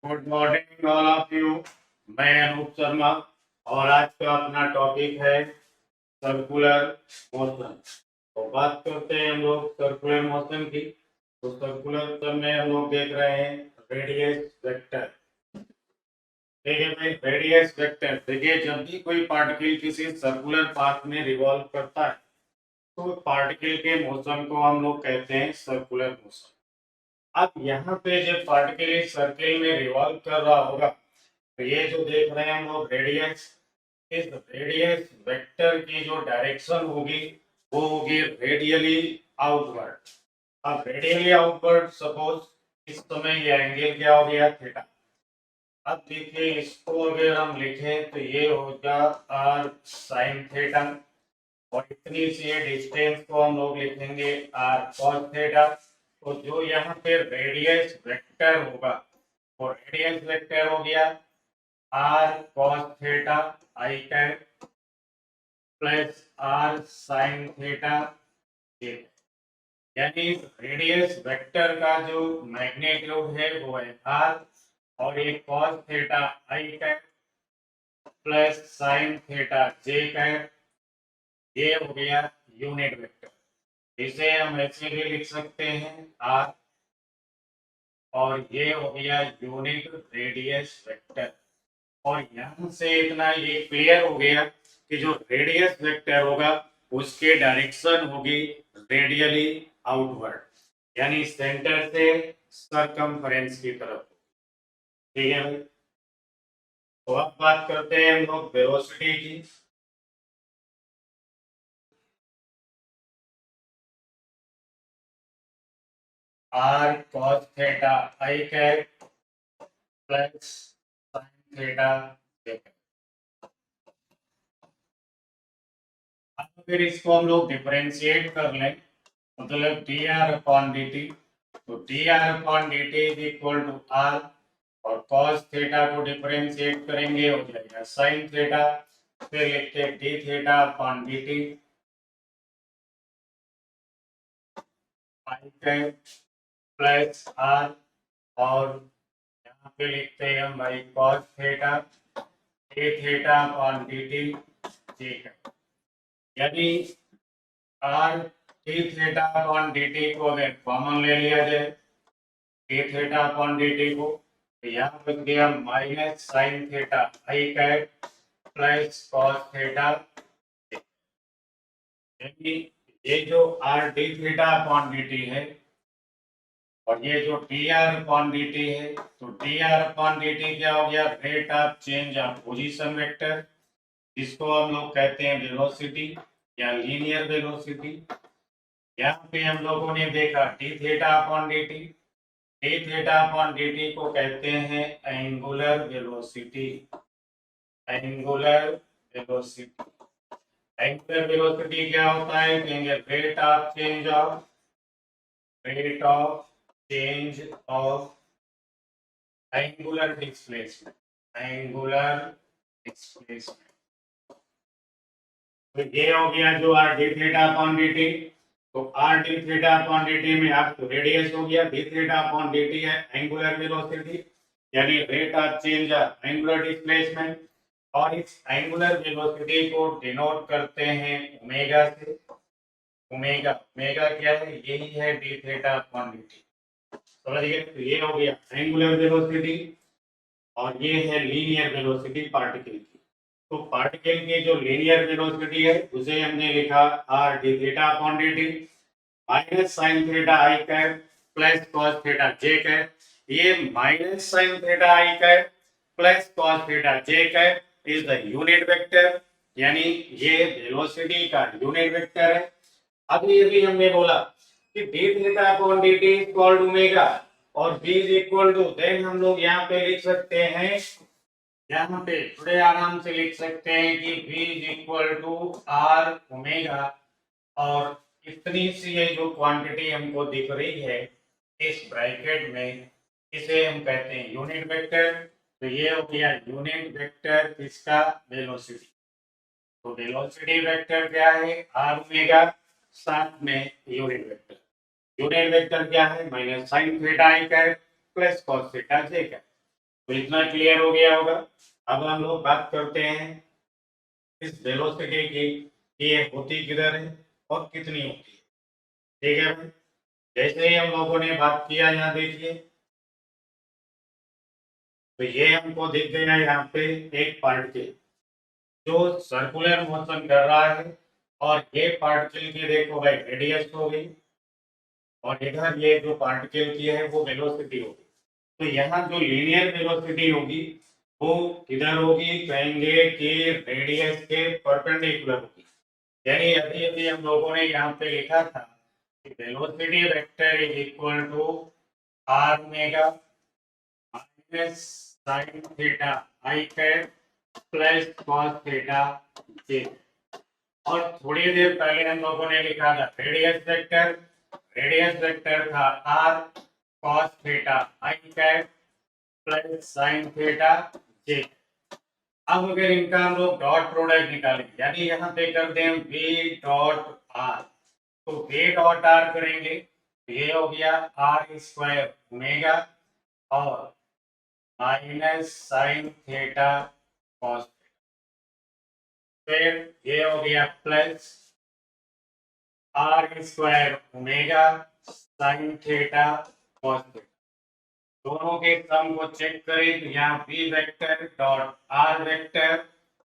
Good morning all of you. मैं अनूप शर्मा और आज का अपना टॉपिक है सर्कुलर मोशन। तो बात करते हैं हम लोग सर्कुलर मोशन की। तो सर्कुलर मोशन में हम लोग देख रहे हैं रेडियस वेक्टर। ठीक है भाई, रेडियस वेक्टर देखिए, जब भी कोई पार्टिकल किसी सर्कुलर पाथ में रिवॉल्व करता है तो पार्टिकल के मोशन को हम लोग कहते हैं सर्कुलर मोशन। अब यहाँ पे जब पार्टिकल इस सर्किल में रिवॉल्व कर रहा होगा तो ये जो देख रहे हैं हम लोग रेडियस, इस रेडियस वेक्टर की जो डायरेक्शन होगी वो होगी रेडियली आउटवर्ड। अब रेडियली आउटवर्ड सपोज इस समय ये एंगल क्या हो गया, थीटा। अब देखिए इसको अगर हम लिखें तो ये होगा आर साइन थीटा, और इतनी सी डिस्टेंस को हम लोग लिखेंगे आर कॉस थीटा। तो जो यहाँ पे रेडियस वेक्टर होगा वो रेडियस वेक्टर हो गया r cos theta i cap plus r sine theta. यानी रेडियस वेक्टर का जो मैग्नीट्यूड है वो है आर, और ये cos theta i cap plus sine theta j cap, ये हो गया यूनिट वेक्टर। इसे हम ऐसे भी लिख सकते हैं आर, और ये हो गया यूनिट रेडियस वेक्टर। और यहाँ से इतना ये क्लियर हो गया कि जो रेडियस वेक्टर होगा उसके डायरेक्शन होगी रेडियली आउटवर्ड, यानी सेंटर से सरकमफेरेंस की तरफ। ठीक है भाई। तो अब बात करते हैं हम लोग वेलोसिटी की। R cos theta i cap plus sine theta j cap. अब फिर इसको हम लोग डिफरेंशिएट कर लें, मतलब d r upon d t. तो d r upon d t is equal to r, और cos थीटा को डिफरेंशिएट करेंगे हो जाएगा sin थीटा। फिर लिखते हैं d theta upon dt i cap plus r, और यहाँ पे लिखते हैं हम भाई cos theta d theta upon dt। ठीक है, यानी r d theta upon dt को अगर कॉमन ले लिया जाए d थीटा अपॉन dt को, तो यहाँ बच गया minus sine theta i cap plus cos theta. यानी ये जो r d theta upon d t है और ये जो D r upon d t है, तो d r upon d T क्या हो गया, rate of change of position vector, जिसको हम लोग कहते हैं वेलोसिटी या लीनियर वेलोसिटी। यहाँ पे हम लोगों ने देखा d theta upon d t, d theta upon d t को कहते हैं angular velocity. Angular velocity, angular velocity क्या होता है, कहेंगे rate of change of angular displacement. Angular displacement, तो ये हो गया जो r d theta upon d t. तो r d theta upon d t में आपको रेडियस हो गया, d theta upon d t है एंगुलर वेलोसिटी, यानी rate of change of angular displacement. और इस एंगुलर वेलोसिटी को डिनोट करते हैं ओमेगा से। ओमेगा, ओमेगा क्या है, यही है D theta upon d T. समझ गए, तो ये हो गया एंगुलर वेलोसिटी, और ये है लीनियर वेलोसिटी पार्टिकल की। तो पार्टिकल की जो लीनियर वेलोसिटी है उसे हमने लिखा r d theta upon d t minus sine theta i cap plus cos theta j cap. ये minus sine theta i cap plus cos theta j cap is the unit vector, यानी ये velocity का unit vector है। अभी हमने बोला कि d theta upon dt is equal to omega, और v is equal to, then हम लोग यहाँ पे लिख सकते हैं, यहाँ पे थोड़े आराम से लिख सकते हैं कि v is equal to r omega, और इतनी सी ये जो क्वांटिटी हमको दिख रही है इस ब्रैकेट में, इसे हम कहते हैं यूनिट वेक्टर। तो ये हो गया यूनिट वेक्टर किसका, वेलोसिटी। तो वेलोसिटी वेक्टर क्या है, आर ओमेगा, साथ में यूनिट वेक्टर। यूनिट वेक्टर क्या है, minus sine theta i cap plus cos theta j cap. तो इतना क्लियर हो गया होगा। अब हम लोग बात करते हैं इस वेलोसिटी की कि ये होती किधर है और कितनी होती है। ठीक है भाई, जैसे ही हम लोगों ने बात किया, यहाँ देखिए, तो ये हमको दिख गया यहाँ पे एक पार्टिकल जो सर्कुलर मोशन कर रहा है, और ये पार्टिकल की देखो भाई रेडियस हो गई, और इधर ये जो पार्टिकल की है वो वेलोसिटी होगी। तो यहाँ जो लीनियर वेलोसिटी होगी वो किधर होगी, कहेंगे कि रेडियस के परपेंडिकुलर होगी। यानी अभी अभी हम लोगों ने यहाँ पे लिखा था कि velocity vector is equal to r omega minus sine theta i cap plus cos theta j. और थोड़ी देर पहले हम लोगों ने लिखा था रेडियस वेक्टर था r cos theta i cap plus sine theta j. अब अगर इनका हम लोग डॉट प्रोडक्ट निकालें, यानी यहाँ पे कर दें वी डॉट आर, तो वी डॉट आर करेंगे, ये हो गया आर स्क्वायर ओमेगा और माइनस साइन थीटा कॉस, फिर ये हो गया plus r square omega sine theta cos theta. दोनों के सम को चेक करें तो यहाँ v vector dot r vector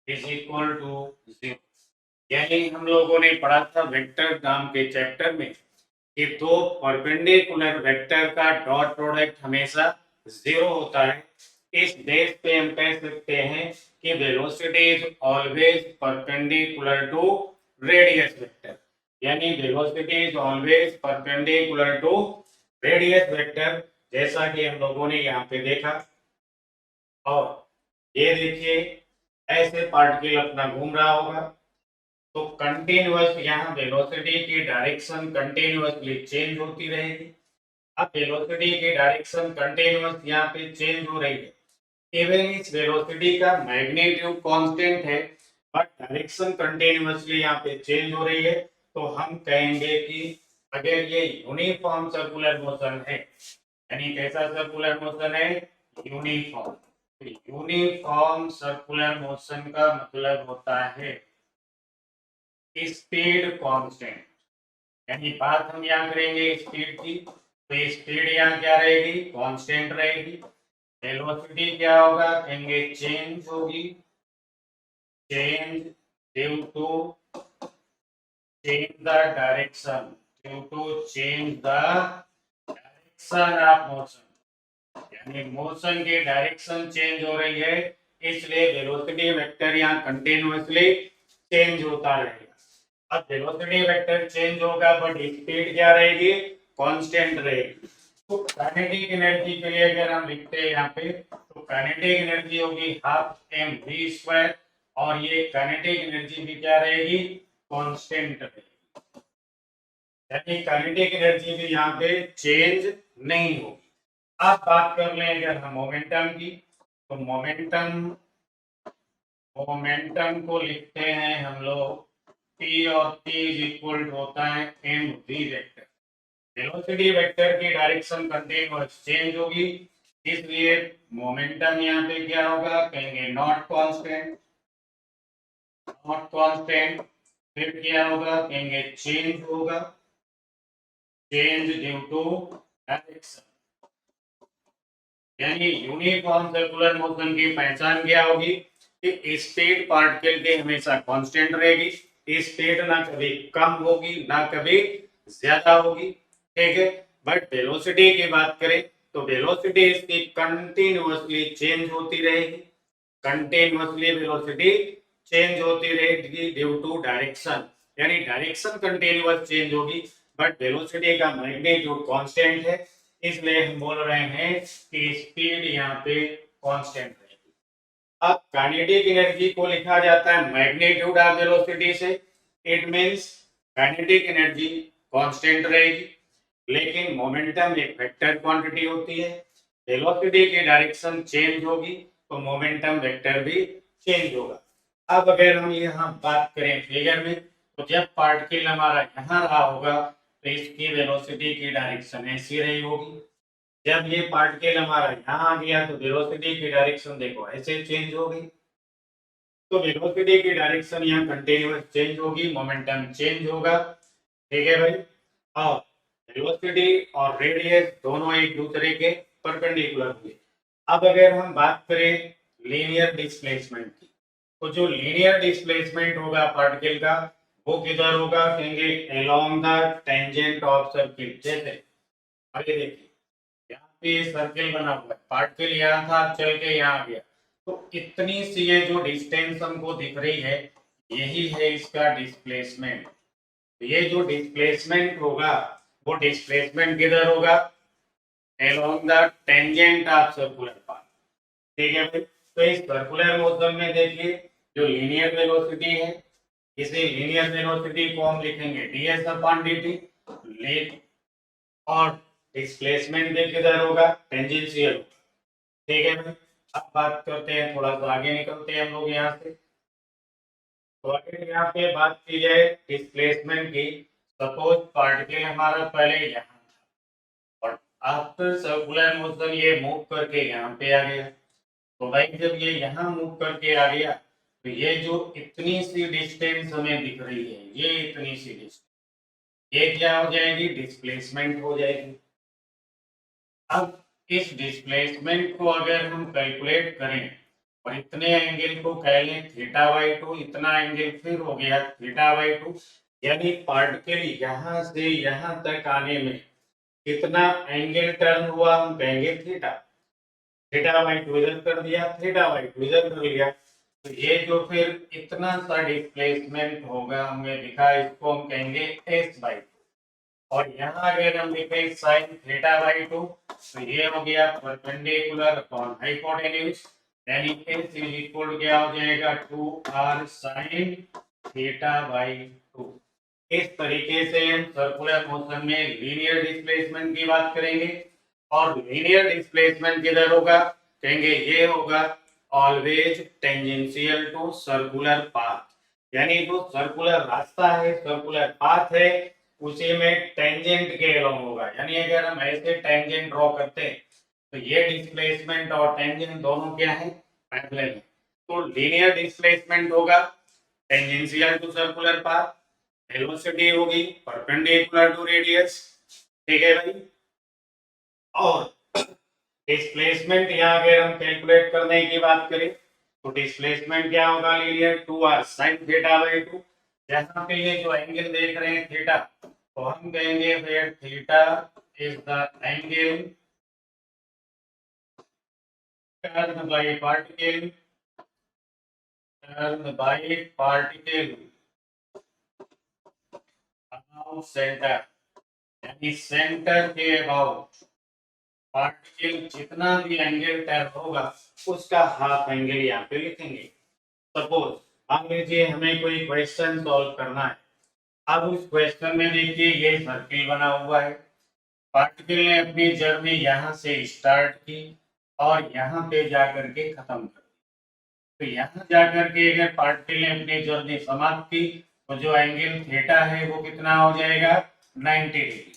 is equal to 0। यानी हम लोगों ने पढ़ा था वेक्टर नाम के चैप्टर में कि दो परपेंडिकुलर वेक्टर का डॉट प्रोडक्ट हमेशा 0 होता है। इस बेस पे हम कह सकते हैं कि velocity is always perpendicular to radius vector, यानी velocity is always perpendicular to radius vector, जैसा कि हम लोगों ने यहाँ पे देखा। और ये देखिए ऐसे पार्टिकल अपना घूम रहा होगा, तो कंटिन्यूअस यहाँ वेलोसिटी की डायरेक्शन कंटिन्यूअसली चेंज होती रहेगी। अब वेलोसिटी की डायरेक्शन कंटिन्यूअस यहाँ पे चेंज हो रही है, इवन इस वेलोसिटी का मैग्नीट्यूड कांस्टेंट है, बट डायरेक्शन कंटिन्यूअसली यहाँ पे चेंज हो रही है, तो हम कहेंगे कि अगर ये यूनिफॉर्म सर्कुलर मोशन है, यानी कैसा सर्कुलर मोशन है, यूनिफॉर्म। यूनिफॉर्म सर्कुलर मोशन का मतलब होता है स्पीड कांस्टेंट, यानी बात हम यहाँ करेंगे स्पीड की, तो स्पीड यहाँ क्या रहेगी, कांस्टेंट रहेगी। वेलोसिटी क्या होगा, कहेंगे चेंज होगी, change due to change the direction, due to change the direction of motion, यानी मोशन की डायरेक्शन चेंज हो रही है, इसलिए वेलोसिटी वेक्टर यहाँ कंटिन्यूअसली चेंज होता रहेगा। अब वेलोसिटी वेक्टर चेंज होगा बट स्पीड क्या रहेगी, कांस्टेंट रहेगी। तो काइनेटिक एनर्जी के लिए अगर हम लिखते हैं यहाँ पे, तो काइनेटिक एनर्जी होगी हाफ एम वी स्क्वायर, और ये काइनेटिक एनर्जी भी क्या रहेगी, कांस्टेंट रहेगी, यानी काइनेटिक एनर्जी भी यहाँ पे चेंज नहीं होगी। अब बात कर लें अगर हम मोमेंटम की, तो मोमेंटम को लिखते हैं हम लोग P और P इज इक्वल होता है m v vector. Velocity vector की डायरेक्शन कंटिन्यूअस चेंज होगी, इसलिए मोमेंटम यहाँ पे क्या होगा, कहेंगे नॉट कांस्टेंट, नॉट कांस्टेंट। फिर क्या होगा, कहेंगे चेंज होगा, चेंज ड्यू टू डायरेक्शन, यानी यूनिफॉर्म सर्कुलर मोशन की पहचान क्या होगी कि स्पीड पार्टिकल की हमेशा कांस्टेंट रहेगी, स्पीड ना कभी कम होगी ना कभी ज्यादा होगी, ठीक है। बट वेलोसिटी की बात करें तो वेलोसिटी इसकी कंटिन्यूअसली चेंज होती रहेगी, कंटिन्यूअसली वेलोसिटी चेंज होती रहेगी ड्यू टू डायरेक्शन, यानी डायरेक्शन कंटिन्यूअस चेंज होगी बट वेलोसिटी का मैग्नीट्यूड कांस्टेंट है, इसलिए हम बोल रहे हैं कि स्पीड यहाँ पे कांस्टेंट रहेगी। अब काइनेटिक एनर्जी को लिखा जाता है मैग्नीट्यूड ऑफ वेलोसिटी से, it means kinetic energy constant रहेगी, लेकिन मोमेंटम एक वेक्टर क्वांटिटी होती है, वेलोसिटी की डायरेक्शन चेंज होगी तो मोमेंटम वेक्टर भी चेंज होगा। अब अगर हम यहाँ बात करें फिगर में, तो जब पार्टिकल हमारा यहाँ रहा होगा तो इसकी वेलोसिटी की डायरेक्शन ऐसी रही होगी, जब ये पार्टिकल हमारा यहाँ आ गया तो वेलोसिटी की डायरेक्शन देखो ऐसे चेंज हो गई। तो वेलोसिटी की डायरेक्शन यहाँ कंटिन्यूअस चेंज होगी, मोमेंटम चेंज होगा, ठीक है भाई। और वेलोसिटी और रेडियस दोनों एक दूसरे के परपेंडिकुलर होंगे। अब अगर हम बात करें लीनियर डिस्प्लेसमेंट की, तो जो लीनियर डिस्प्लेसमेंट होगा पार्टिकल का वो किधर होगा, कहेंगे along the tangent of circle. जैसे आगे देखिए, यहाँ पे सर्किल बना हुआ है, पार्टिकल यहाँ था चल के यहाँ आ गया, तो इतनी सी ये जो डिस्टेंस हमको दिख रही है यही है इसका डिस्प्लेसमेंट। ये जो डिस्प्लेसमेंट होगा वो डिस्प्लेसमेंट किधर होगा, along the tangent of circular path, ठीक है भाई। तो इस सर्कुलर मोशन में देखिए जो लीनियर वेलोसिटी है, इसी लीनियर वेलोसिटी को हम लिखेंगे ds अपॉन dt, और डिस्प्लेसमेंट भी किधर होगा, टेंजेंशियल, ठीक है भाई। अब बात करते हैं, थोड़ा सा आगे निकलते हैं हम लोग यहाँ से। तो अगर यहाँ पे बात की जाए डिस्प्लेसमेंट की, सपोज पार्टिकल हमारा पहले यहाँ था और आफ्टर सर्कुलर मोशन ये मूव करके यहाँ पे आ गया। तो भाई जब ये यहाँ मूव करके आ गया तो ये जो इतनी सी डिस्टेंस हमें दिख रही है, ये इतनी सी डिस्टेंस, ये क्या हो जाएगी, डिस्प्लेसमेंट हो जाएगी। अब इस डिस्प्लेसमेंट को अगर हम कैलकुलेट करें और इतने एंगल को कह लें थीटा बाई टू, इतना एंगल फिर हो गया थीटा बाई टू, यानी पार्टिकल यहाँ से यहाँ तक आने में कितना एंगल टर्न हुआ, हम कहेंगे थीटा। थीटा बाई टू इधर कर दिया, थीटा बाई टू इधर कर लिया, तो ये जो फिर इतना सा डिस्प्लेसमेंट होगा हमें दिखा, इसको हम कहेंगे एस बाई टू। और यहाँ अगर हम लिखे साइन थीटा बाई टू, तो ये हो गया परपेंडिकुलर अपॉन हाइपोटेन्यूज, यानी एस इज इक्वल क्या हो जाएगा, 2r sine theta by two. इस तरीके से हम सर्कुलर मोशन में लीनियर डिस्प्लेसमेंट की बात करेंगे। और लीनियर डिस्प्लेसमेंट किधर होगा, कहेंगे ये होगा always tangential to circular path, यानी जो सर्कुलर रास्ता है, सर्कुलर पाथ है, उसी में टेंजेंट के अलोंग होगा। यानी अगर हम ऐसे टेंजेंट ड्रॉ करते हैं तो ये डिस्प्लेसमेंट और टेंजेंट दोनों क्या है, पैरेलल है। तो लीनियर डिस्प्लेसमेंट होगा tangential to circular path, velocity होगी परपेंडिकुलर टू रेडियस, ठीक है भाई। और डिस्प्लेसमेंट यहाँ अगर हम कैलकुलेट करने की बात करें तो डिस्प्लेसमेंट क्या होगा, linear 2r sin theta by two. यहाँ पे ये जो एंगल देख रहे हैं थीटा, तो हम कहेंगे फिर theta is the angle turn by particle, turn by particle about centre, यानी सेंटर के अबाउट पार्टिकल जितना भी एंगल टर्न होगा उसका हाफ एंगल यहाँ पे लिखेंगे। सपोज मान लीजिए हमें कोई क्वेश्चन सॉल्व करना है। अब उस क्वेश्चन में देखिए ये सर्किल बना हुआ है, पार्टिकल ने अपनी जर्नी यहाँ से स्टार्ट की और यहाँ पे जाकर के खत्म कर दी। तो यहाँ जाकर के अगर पार्टिकल ने अपनी जर्नी समाप्त की तो जो एंगल थीटा है वो कितना हो जाएगा, 90 डिग्री।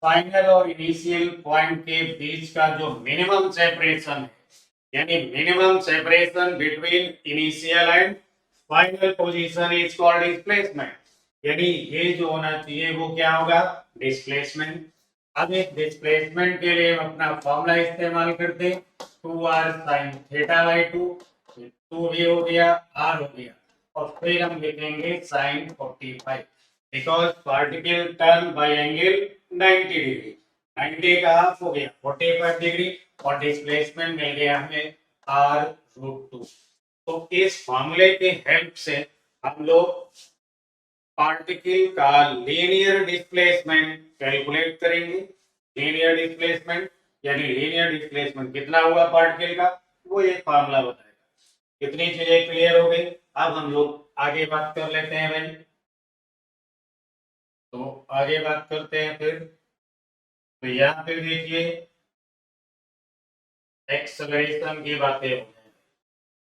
फाइनल और इनिशियल पॉइंट के बीच का जो मिनिमम सेपरेशन है, यानी minimum separation between initial and final position is called displacement, यानी ये जो होना चाहिए वो क्या होगा, डिस्प्लेसमेंट। अब इस डिस्प्लेसमेंट के लिए हम अपना फॉर्मूला इस्तेमाल करते हैं, 2r sin थीटा बाई 2, 2 भी हो गया, r हो गया, और फिर हम लिखेंगे sin 45, because particle turn by angle 90 degree, 90 का हाफ हो गया 45 डिग्री, और डिस्प्लेसमेंट मिल गया हमें r√2। तो इस फॉर्मूले के हेल्प से हम लोग पार्टिकल का लीनियर डिस्प्लेसमेंट कैलकुलेट करेंगे। लीनियर डिस्प्लेसमेंट यानी लीनियर डिस्प्लेसमेंट कितना हुआ पार्टिकल का, वो एक फार्मूला बताएगा। कितनी चीजें क्लियर हो गई। अब हम लोग आगे बात कर लेते हैं भाई। तो आगे बात करते हैं फिर। तो यहाँ पे देखिए एक्सेलरेशन की बातें हो जाए,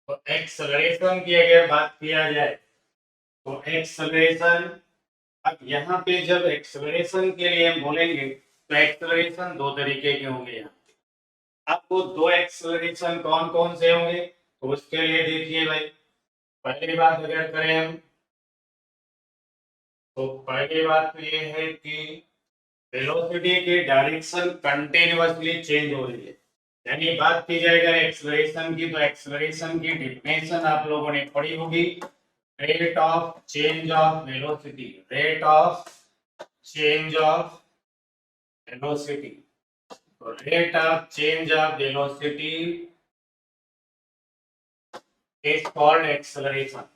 तो एक्सेलरेशन की अगर बात किया जाए तो एक्सेलरेशन, अब यहाँ पे जब एक्सेलरेशन के लिए हम बोलेंगे तो एक्सेलरेशन दो तरीके के होंगे यहाँ पे। अब वो दो एक्सेलरेशन कौन कौन से होंगे, तो उसके लिए देखिए भाई, पहली बात अगर करें हम, तो पहली बात तो ये है कि वेलोसिटी की डायरेक्शन कंटिन्यूअसली चेंज हो रही है। यानी बात की जाए अगर एक्सेलरेशन की, तो एक्सेलरेशन की डिफिनेशन आप लोगों ने पढ़ी होगी, rate of change of velocity, rate of change of velocity. तो rate of change of velocity is called acceleration.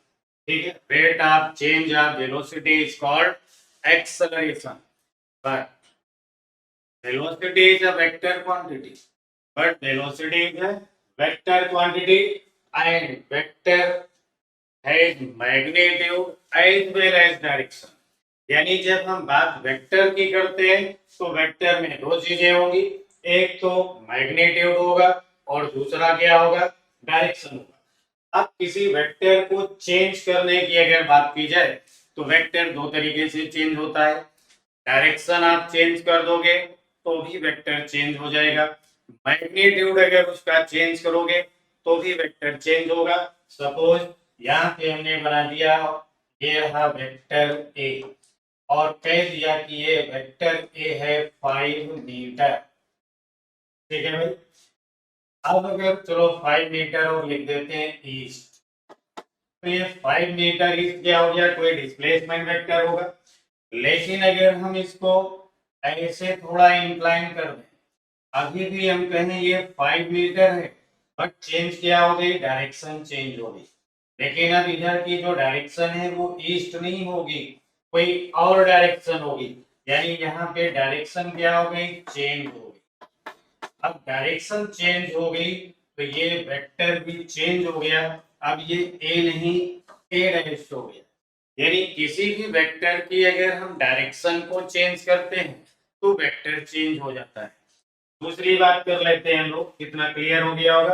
ठीक है, rate of change of velocity is called acceleration, but velocity is a vector quantity, is a vector quantity and vector has magnitude as well as direction। यानी जब हम बात vector की करते हैं तो वेक्टर में दो चीजें होंगी, एक तो मैग्नीट्यूड होगा और दूसरा क्या होगा, डायरेक्शन होगा। अब किसी वेक्टर को चेंज करने की अगर बात की जाए तो वेक्टर दो तरीके से चेंज होता है। डायरेक्शन आप चेंज कर दोगे तो भी वेक्टर चेंज हो जाएगा, मैग्नीट्यूड अगर उसका चेंज करोगे तो भी वेक्टर चेंज होगा। सपोज यहाँ पे हमने बना दिया ये रहा वेक्टर ए और कह दिया कि ये वेक्टर ए है 5 मीटर। ठीक है भाई, अब अगर चलो 5 मीटर और लिख देते हैं ईस्ट, तो ये 5 मीटर ईस्ट क्या हो गया, कोई डिस्प्लेसमेंट वेक्टर होगा। लेकिन अगर हम इसको ऐसे थोड़ा इंक्लाइन कर दें, अभी भी हम कहें ये 5 मीटर है, बट चेंज क्या हो गई, डायरेक्शन चेंज हो गई। लेकिन अब इधर की जो डायरेक्शन है वो ईस्ट नहीं होगी, कोई और डायरेक्शन होगी। यानी यहाँ पे डायरेक्शन क्या हो गई, चेंज हो गई। अब डायरेक्शन चेंज हो गई तो ये वेक्टर भी चेंज हो गया। अब ये ए नहीं ए डैश हो गया। यानी किसी भी वेक्टर की अगर हम डायरेक्शन को चेंज करते हैं तो वेक्टर चेंज हो जाता है। दूसरी बात कर लेते हैं हम लोग, कितना क्लियर हो गया होगा।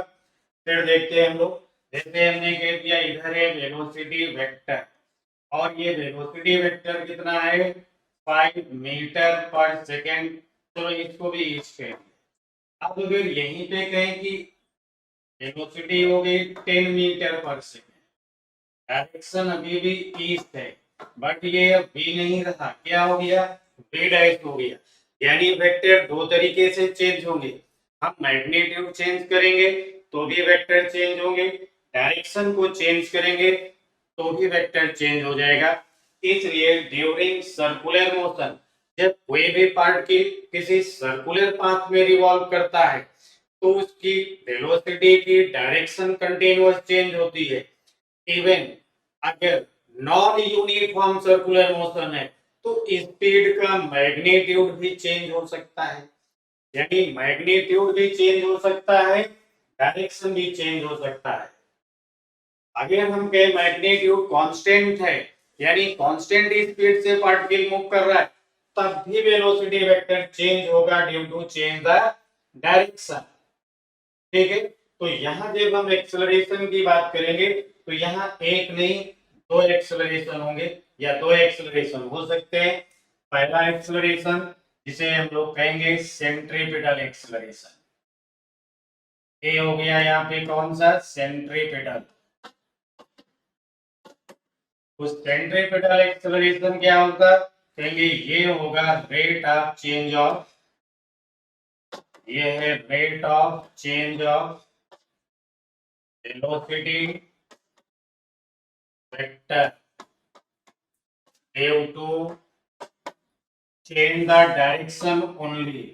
फिर देखते हैं हम लोग, जैसे हमने कह दिया इधर है वेलोसिटी वेक्टर और ये वेलोसिटी वेक्टर कितना है, 5 मीटर पर सेकेंड। तो इसको भी ईस्ट कहेंगे। अब अगर यहीं पे कहें कि वेलोसिटी हो गई 10 मीटर पर सेकेंड, डायरेक्शन अभी भी ईस्ट है, बट ये अब बी नहीं रहा, क्या हो गया, बी डैश हो गया। यानी वेक्टर दो तरीके से चेंज होंगे, हम मैग्नीट्यूड चेंज करेंगे तो भी वेक्टर चेंज होंगे, डायरेक्शन को चेंज करेंगे तो भी वेक्टर चेंज हो जाएगा। इसलिए ड्यूरिंग सर्कुलर मोशन, जब कोई भी पार्टिकल किसी सर्कुलर पाथ में रिवॉल्व करता है तो उसकी वेलोसिटी की डायरेक्शन कंटीन्यूअस चेंज होती है। इवन अगर नॉन यूनिफॉर्म सर्कुलर मोशन है तो स्पीड का मैग्नीट्यूड भी चेंज हो सकता है। यानी मैग्नीट्यूड भी चेंज हो सकता है, डायरेक्शन भी चेंज हो सकता है। अगर हम कहें मैग्नीट्यूड कांस्टेंट है, यानी कांस्टेंट स्पीड से पार्टिकल मूव कर रहा है, तब भी वेलोसिटी वेक्टर चेंज होगा due to change the direction. ठीक है, तो यहाँ जब हम एक्सेलरेशन की बात करेंगे तो यहाँ एक नहीं दो एक्सेलरेशन होंगे या दो एक्सेलरेशन हो सकते हैं। पहला एक्सेलरेशन जिसे हम लोग कहेंगे सेंट्रीपिटल एक्सेलरेशन, ये हो गया यहाँ पे कौन सा, सेंट्रीपिटल। उस सेंट्रीपिटल एक्सेलरेशन क्या होगा, कहेंगे ये होगा रेट ऑफ चेंज ऑफ, ये है rate of change of velocity vector due to change the direction only,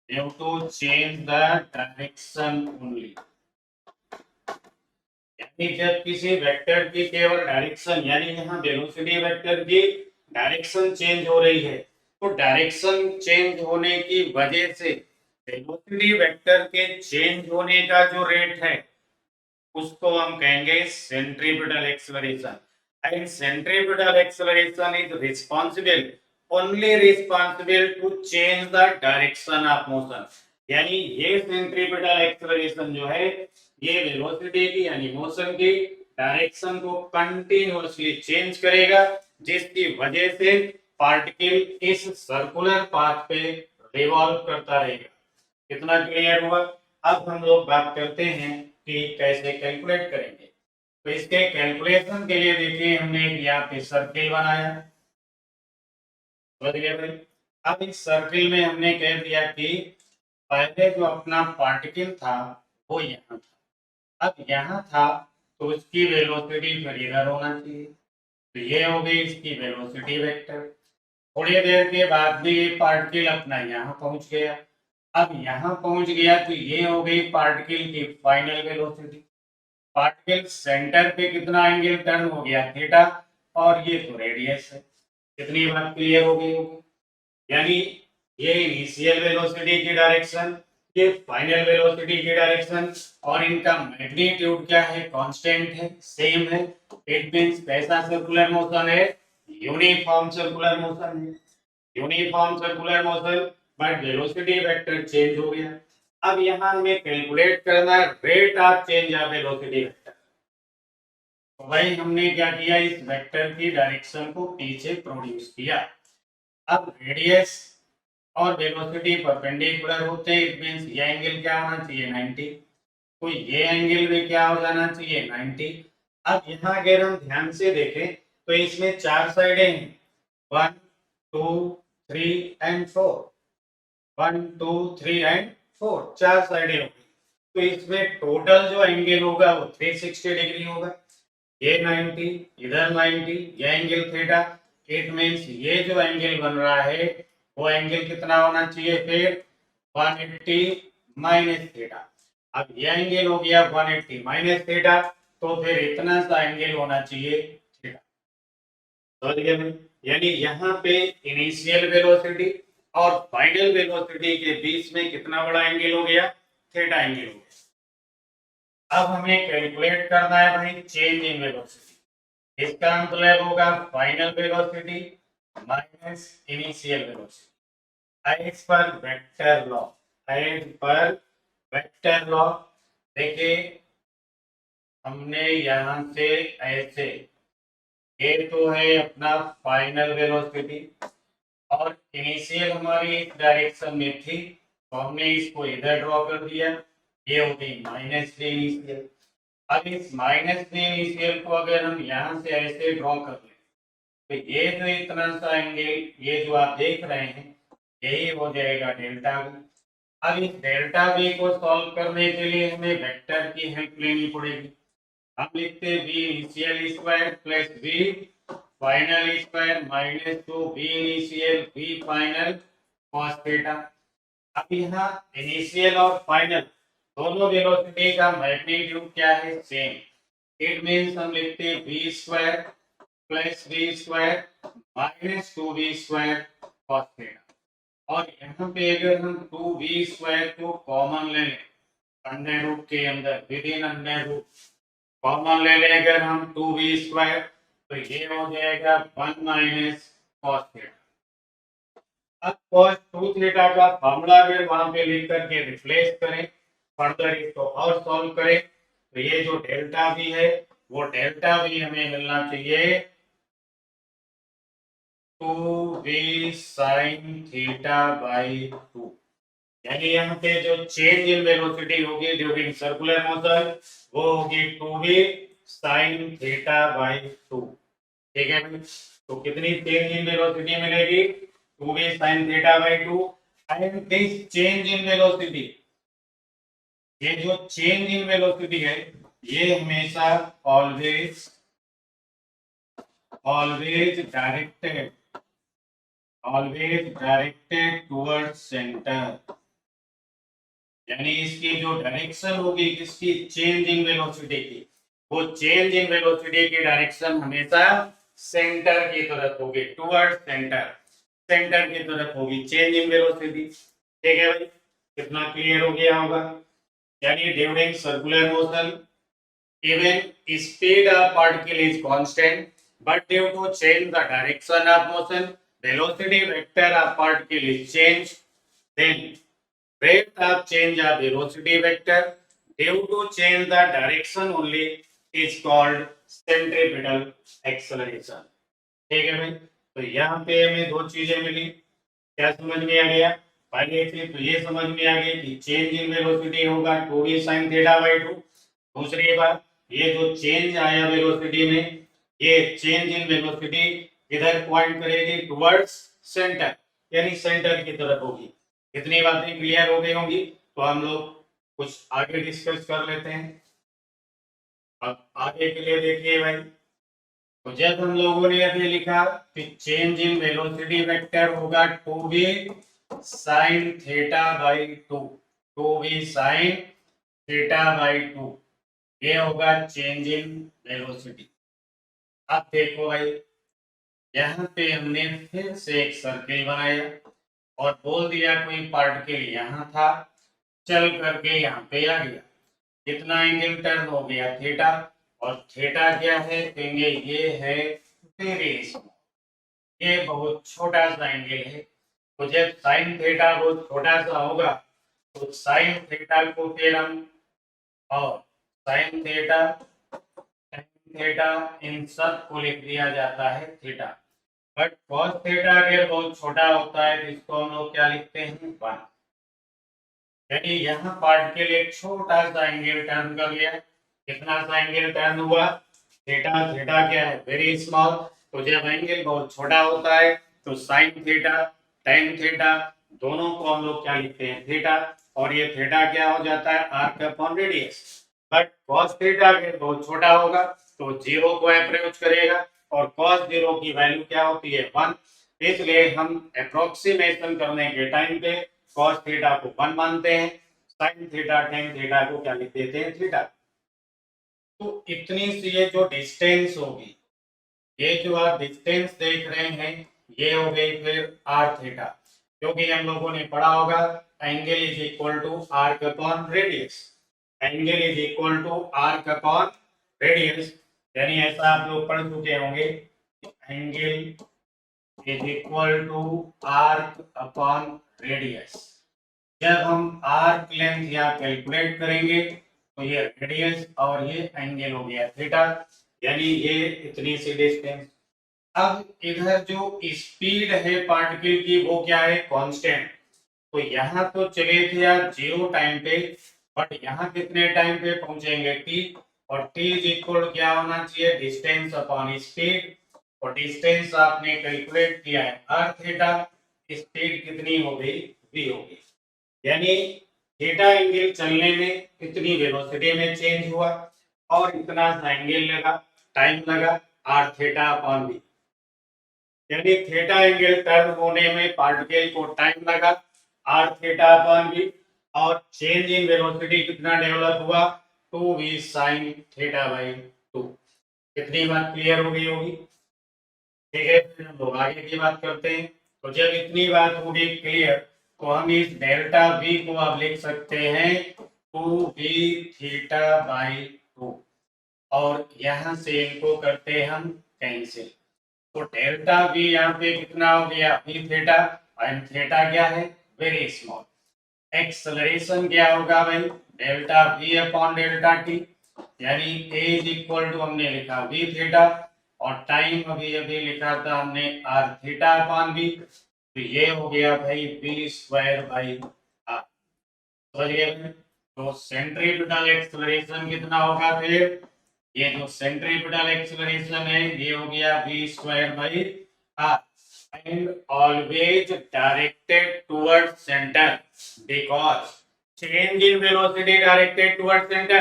due to change the direction only। यानी जब किसी वेक्टर की केवल डायरेक्शन, यानी यहाँ वेलोसिटी वेक्टर की डायरेक्शन चेंज हो रही है, तो डायरेक्शन चेंज होने की वजह से वेलोसिटी वेक्टर के चेंज होने का जो रेट है उसको हम कहेंगे centripetal acceleration. And centripetal acceleration is responsible, only responsible to change the direction of motion. यानी ये सेंट्रीपिटल एक्सेलरेशन जो है ये वेलोसिटी की यानी मोशन की डायरेक्शन को कंटिन्यूअसली चेंज करेगा, जिसकी वजह से पार्टिकल इस सर्कुलर पाथ पे रिवॉल्व करता रहेगा। कितना क्लियर हुआ? अब हम लोग बात करते हैं कि कैसे कैलकुलेट करेंगे। तो इसके कैलकुलेशन के लिए देखिए हमने यहाँ पे सर्किल बनाया, समझ गए भाई। अब इस सर्किल में हमने कह दिया कि पहले जो अपना पार्टिकल था वो यहाँ था, अब यहाँ था तो उसकी वेलोसिटी फिर इधर होना चाहिए, तो ये हो गई इसकी वेलोसिटी वेक्टर। थोड़ी देर के बाद में ये पार्टिकल अपना यहाँ पहुंच गया, अब यहाँ पहुंच गया तो ये हो गई पार्टिकल की फाइनल वेलोसिटी। पार्टिकल सेंटर पे कितना एंगल टर्न हो गया, थीटा, और ये तो रेडियस है। कितनी बात क्लियर हो गई होगी? यानी ये इनिशियल वेलोसिटी की डायरेक्शन, ये फाइनल वेलोसिटी की डायरेक्शन, और इनका मैग्नीट्यूड क्या है, कांस्टेंट है, सेम है। इट मींस कैसा सर्कुलर मोशन है, यूनिफॉर्म सर्कुलर मोशन है। Uniform circular motion, but velocity vector change हो गया। अब यहाँ हमें कैलकुलेट करना है rate of change of velocity vector. तो भाई हमने क्या किया, इस वेक्टर की डायरेक्शन को पीछे प्रोड्यूस किया। अब रेडियस और वेलोसिटी परपेंडिकुलर होते हैं, इट मींस ये एंगल क्या होना चाहिए, 90, तो ये एंगल भी क्या हो जाना चाहिए, 90। अब यहाँ अगर हम ध्यान से देखें तो इसमें चार साइडें हैं, 1 2 3 एंड 4, 1 2 3 एंड 4, चार साइडें होगी। तो इसमें टोटल जो एंगल होगा वो 360 डिग्री होगा। ये 90, इधर 90, ये एंगल थीटा। इट मींस ये जो एंगल बन रहा है वो एंगल कितना होना चाहिए, फिर 180 माइनस थीटा। अब ये एंगल हो गया 180 माइनस थीटा, तो फिर इतना सा एंगल होना चाहिए थीटा। समझ गए भाई? यानी यहाँ पे इनिशियल वेलोसिटी और फाइनल वेलोसिटी के बीच में कितना बड़ा एंगल हो गया, थीटा एंगल हो गया। अब हमें कैलकुलेट करना है भाई चेंज इन वेलोसिटी। इसका मतलब होगा final velocity minus initial velocity as per vector law. As per vector law देखिए हमने यहाँ से ऐसे, ये तो है अपना फाइनल वेलोसिटी और इनिशियल हमारी इस डायरेक्शन में थी, तो हमने इसको इधर ड्रॉ कर दिया, ये हो गई माइनस थ्री इनिशियल। अब इस माइनस थ्री इनिशियल को अगर हम यहाँ से ऐसे ड्रॉ कर लें तो ये जो इतना सा एंगल ये जो आप देख रहे हैं यही हो जाएगा डेल्टा वी। अब इस डेल्टा वी को सॉल्व करने के लिए हमें वेक्टर की हेल्प लेनी पड़ेगी। हम लिखते हैं v initial square plus v final square minus 2 v initial v final cos theta. अब यहाँ इनिशियल और फाइनल दोनों वेलोसिटी का मैग्नीट्यूड क्या है, सेम। इट मींस हम लिखते हैं v square plus v square minus 2v square cos theta. और यहाँ पे अगर हम 2v स्क्वायर को कॉमन ले लें अंडर रूट के अंदर, within under root common ले लें अगर हम 2v स्क्वायर, तो ये हो जाएगा 1 माइनस cos थीटा। अब cos 2 थीटा का फॉर्मूला अगर वहां पे लिख करके रिप्लेस करें, फर्दर इसको और सॉल्व करें, तो ये जो डेल्टा v है वो डेल्टा v हमें मिलना चाहिए 2v sin थीटा बाई 2। यानी यहाँ पे जो चेंज इन वेलोसिटी होगी ड्यूरिंग सर्कुलर मोशन वो होगी 2v sin थीटा बाई 2। ठीक है भाई, तो कितनी चेंज इन वेलोसिटी मिलेगी, 2v sin theta by 2। And this change in velocity, ये जो चेंज इन वेलोसिटी है ये हमेशा ऑलवेज डायरेक्टेड टुवर्ड्स सेंटर। यानी इसकी जो डायरेक्शन होगी किसकी, चेंज इन वेलोसिटी की, वो चेंज इन वेलोसिटी की डायरेक्शन हमेशा सेंटर की तरफ होगी, टुवर्ड्स सेंटर, सेंटर की तरफ होगी चेंज इन वेलोसिटी। ठीक है भाई, कितना क्लियर हो गया होगा? यानी during circular motion even speed of particle is constant, but due to change the direction of motion velocity vector of particle is changed, then rate of change of velocity vector due to change the direction only is called centripetal acceleration। ठीक है भाई, तो यहाँ पे हमें दो चीजें मिली, क्या समझ में आ गया? पहले से तो ये समझ में आ गया कि चेंज इन वेलोसिटी होगा 2v sin थीटा बाई 2। दूसरी बात, ये जो चेंज आया वेलोसिटी में, ये चेंज इन वेलोसिटी किधर पॉइंट करेगी? टुवर्ड्स सेंटर, यानी सेंटर की तरफ होगी। इतनी बातें क्लियर हो गई होंगी, तो हम लोग कुछ आगे डिस्कस कर लेते हैं। अब आगे के लिए देखिए भाई, तो जब हम लोगों ने अभी लिखा कि चेंज इन वेलोसिटी वेक्टर होगा 2v sin theta by 2, 2v sin theta by 2, ये होगा चेंज इन वेलोसिटी। अब देखो भाई, यहाँ पे हमने फिर से एक सर्किल बनाया और बोल दिया कोई पार्टिकल यहाँ था, चल करके यहाँ पे आ गया, कितना एंगल टर्न हो गया? थीटा। और थीटा क्या है? कहेंगे ये है वेरी स्मॉल, ये बहुत छोटा सा एंगल है। तो जब साइन थीटा बहुत छोटा सा होगा तो साइन थीटा को फिर हम, और साइन थीटा, टेन थीटा, इन सब को लिख दिया जाता है थीटा। बट कॉस थीटा अगर बहुत छोटा होता है तो इसको हम लोग क्या लिखते हैं? 1। यानी यहाँ पार्टिकल एक छोटा सा एंगल टर्न कर लिया। कितना सा एंगल टर्न हुआ? थीटा। थीटा क्या है? Very small. तो जब एंगल बहुत छोटा होता है तो साइन थीटा, टेन थीटा, दोनों को हम लोग क्या लिखते हैं? थीटा। और ये थीटा क्या हो जाता है? Arc upon radius. But cos theta अगर बहुत छोटा होगा तो जीरो को अप्रोच करेगा, और कॉस जीरो की वैल्यू क्या होती है? 1। इसलिए हम अप्रोक्सीमेशन करने के टाइम पे कॉस थीटा को 1 मानते हैं, साइन थीटा, टेन थीटा को क्या लिख देते हैं? थीटा। तो इतनी सी ये जो डिस्टेंस होगी, ये जो आप डिस्टेंस देख रहे हैं, ये हो गई फिर आर थीटा, क्योंकि हम लोगों ने पढ़ा होगा angle is equal to arc upon radius. Angle is equal to arc upon radius, यानी ऐसा आप लोग पढ़ चुके होंगे, angle is equal to arc upon radius. जब हम आर्क लेंथ यहाँ कैलकुलेट करेंगे तो ये रेडियस और ये एंगल हो गया थीटा, यानी ये इतनी सी डिस्टेंस। अब इधर जो स्पीड है पार्टिकल की वो क्या है? कांस्टेंट। तो यहाँ तो चले थे आप जीरो टाइम पे, बट यहाँ कितने टाइम पे पहुंचेंगे? टी। और टी इज इक्वल क्या होना चाहिए? Distance upon speed. और डिस्टेंस आपने कैलकुलेट किया है आर थीटा, स्पीड कितनी हो गई? वी हो गई। यानी थीटा एंगल चलने में कितनी वेलोसिटी में चेंज हुआ, और इतना सा एंगल लगा, टाइम लगा, आर थीटा अपॉन वी। यानी थीटा एंगल टर्न होने में पार्टिकल को टाइम लगा, आर थीटा अपॉन वी, और चेंज इन वेलोसिटी कितना डेवलप हुआ? 2v sin theta by 2। कितनी बात क्लियर हो गई होगी? ठीक है, फिर हम लोग आगे की बात करते हैं। तो जब इतनी बात हो गई क्लियर, तो हम इस डेल्टा v को अब लिख सकते हैं 2v थीटा बाई 2, और यहां से इनको करते हैं हम कैंसिल। तो डेल्टा v यहाँ पे कितना हो गया? v थीटा, एंड थीटा क्या है? Very small. एक्सेलरेशन क्या होगा भाई? Delta v upon delta t, यानी a इज इक्वल टू हमने लिखा v थीटा, और टाइम अभी अभी लिखा था हमने r थीटा अपॉन v, तो ये हो गया भाई v स्क्वायर बाई r। समझ गए? तो सेंट्रीपिटल एक्सेलरेशन कितना होगा फिर? ये जो सेंट्रीपिटल एक्सेलरेशन है ये हो गया v square by r, and always directed towards center, because change in velocity directed towards center,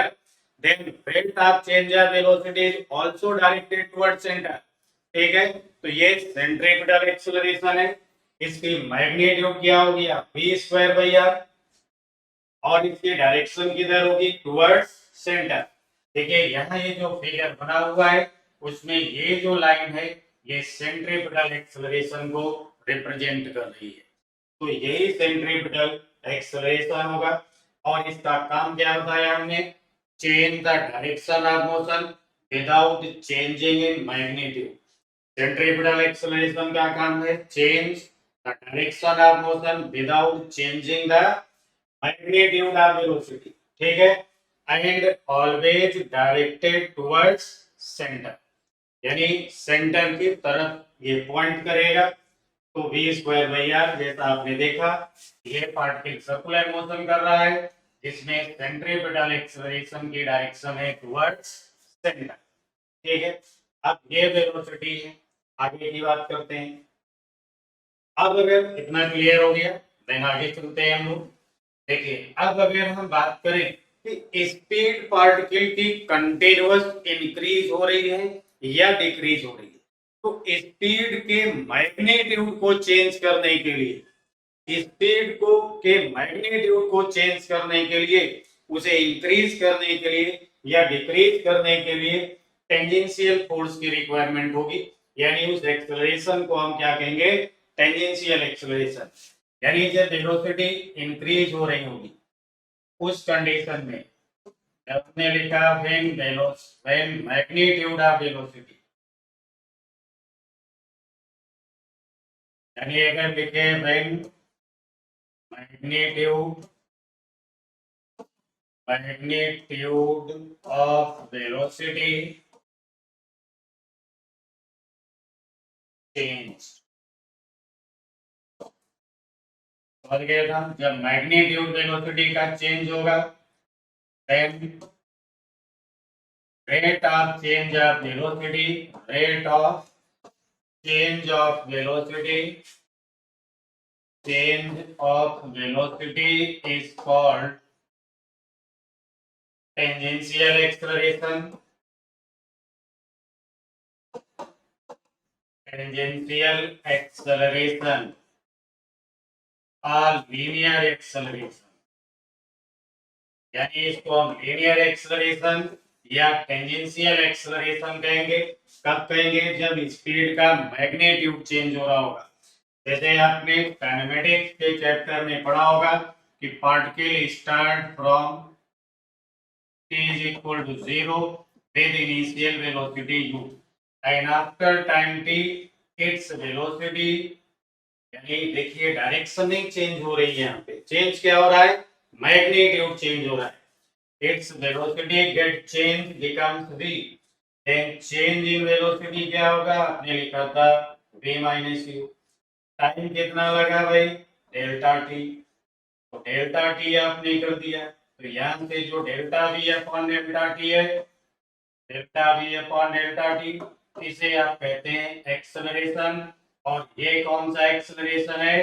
then rate of change of velocity is also directed towards center। ठीक है, तो ये सेंट्रीपिटल एक्सेलरेशन है, इसकी मैग्नीट्यूड क्या हो गया? v स्क्वायर बाई r, और इसकी डायरेक्शन किधर होगी? Towards centre. देखिए यहाँ ये जो फिगर बना हुआ है उसमें ये जो लाइन है ये सेंट्रीपिटल एक्सेलरेशन को रिप्रेजेंट कर रही है, तो यही सेंट्रीपिटल एक्सेलरेशन होगा। और इसका काम क्या बताया हमने? Change the direction of motion without changing in magnitude. Centripetal acceleration का काम है change the direction of motion without changing the magnitude of velocity. ठीक है, and always directed towards centre, यानी सेंटर की तरफ ये पॉइंट करेगा, तो v²/r जैसा आपने देखा, ये पार्टिकल सर्कुलर मोशन कर रहा है जिसमें सेंट्रीपिटल एक्सेलरेशन की डायरेक्शन है टुवर्ड्स सेंटर। ठीक है, अब ये वेलोसिटी है, आगे की बात करते हैं। अब अगर इतना क्लियर हो गया, देन आगे चलते हैं हम लोग। देखिए, अब अगर हम बात करें कि स्पीड पार्टिकल की कंटिन्यूअस इंक्रीज हो रही है या डिक्रीज हो रही है, तो स्पीड के मैग्नीट्यूड को चेंज करने के लिए, स्पीड को के मैग्नीट्यूड को चेंज करने के लिए, उसे इंक्रीज करने के लिए या डिक्रीज करने के लिए टेंजेंशियल फोर्स की रिक्वायरमेंट होगी। यानी उस एक्सेलरेशन को हम क्या कहेंगे? Tangential acceleration. यानी जब वेलोसिटी इंक्रीज हो रही होगी उस कंडीशन में, हमने लिखा व्हेन मैग्नीट्यूड ऑफ वेलोसिटी, यानी अगर लिखे when magnitude of velocity change. समझ गए था? जब मैग्नीट्यूड वेलोसिटी का चेंज होगा, then rate of change of velocity is called tangential acceleration, और linear acceleration। यानी इसको हम लीनियर एक्सेलरेशन या टेंजेंशियल एक्सेलरेशन कहेंगे। कब कहेंगे? जब स्पीड का मैग्नीट्यूड चेंज हो रहा होगा। जैसे आपने काइनेमेटिक्स के चैप्टर में पढ़ा होगा कि particle start from t is equal to 0 with initial velocity u and after time t its velocity, यानी देखिए डायरेक्शन नहीं चेंज हो रही है, यहाँ पे चेंज क्या हो रहा है? मैग्नीट्यूड चेंज हो रहा है। its velocity get change becomes v, then change in velocity क्या होगा? आपने लिखा था v minus u। टाइम कितना लगा भाई? Delta t. तो डेल्टा टी आपने कर दिया, तो यहाँ से जो delta v upon delta t है, delta v upon delta t, इसे आप कहते हैं एक्सेलरेशन। और ये कौन सा एक्सेलरेशन है?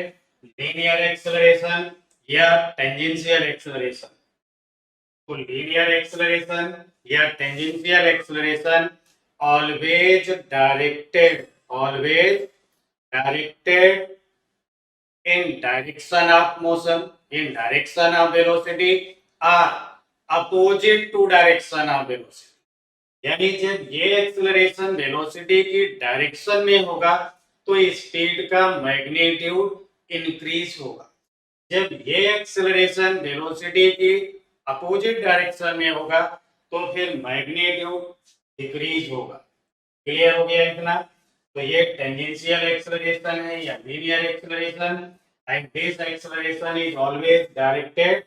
लीनियर एक्सेलरेशन या टेंजेंशियल एक्सेलरेशन। तो लीनियर एक्सेलरेशन या tangential acceleration always directed in direction of motion, in direction of velocity or opposite to direction of velocity। यानी जब ये एक्सेलरेशन वेलोसिटी की डायरेक्शन में होगा तो स्पीड का मैग्नीट्यूड इंक्रीज होगा। जब ये एक्सेलरेशन वेलोसिटी की अपोजिट डायरेक्शन में होगा तो फिर मैग्नीट्यूड डिक्रीज होगा। क्लियर हो गया इतना? तो ये टेंजेंशियल एक्सेलरेशन है या linear acceleration, and this acceleration is always directed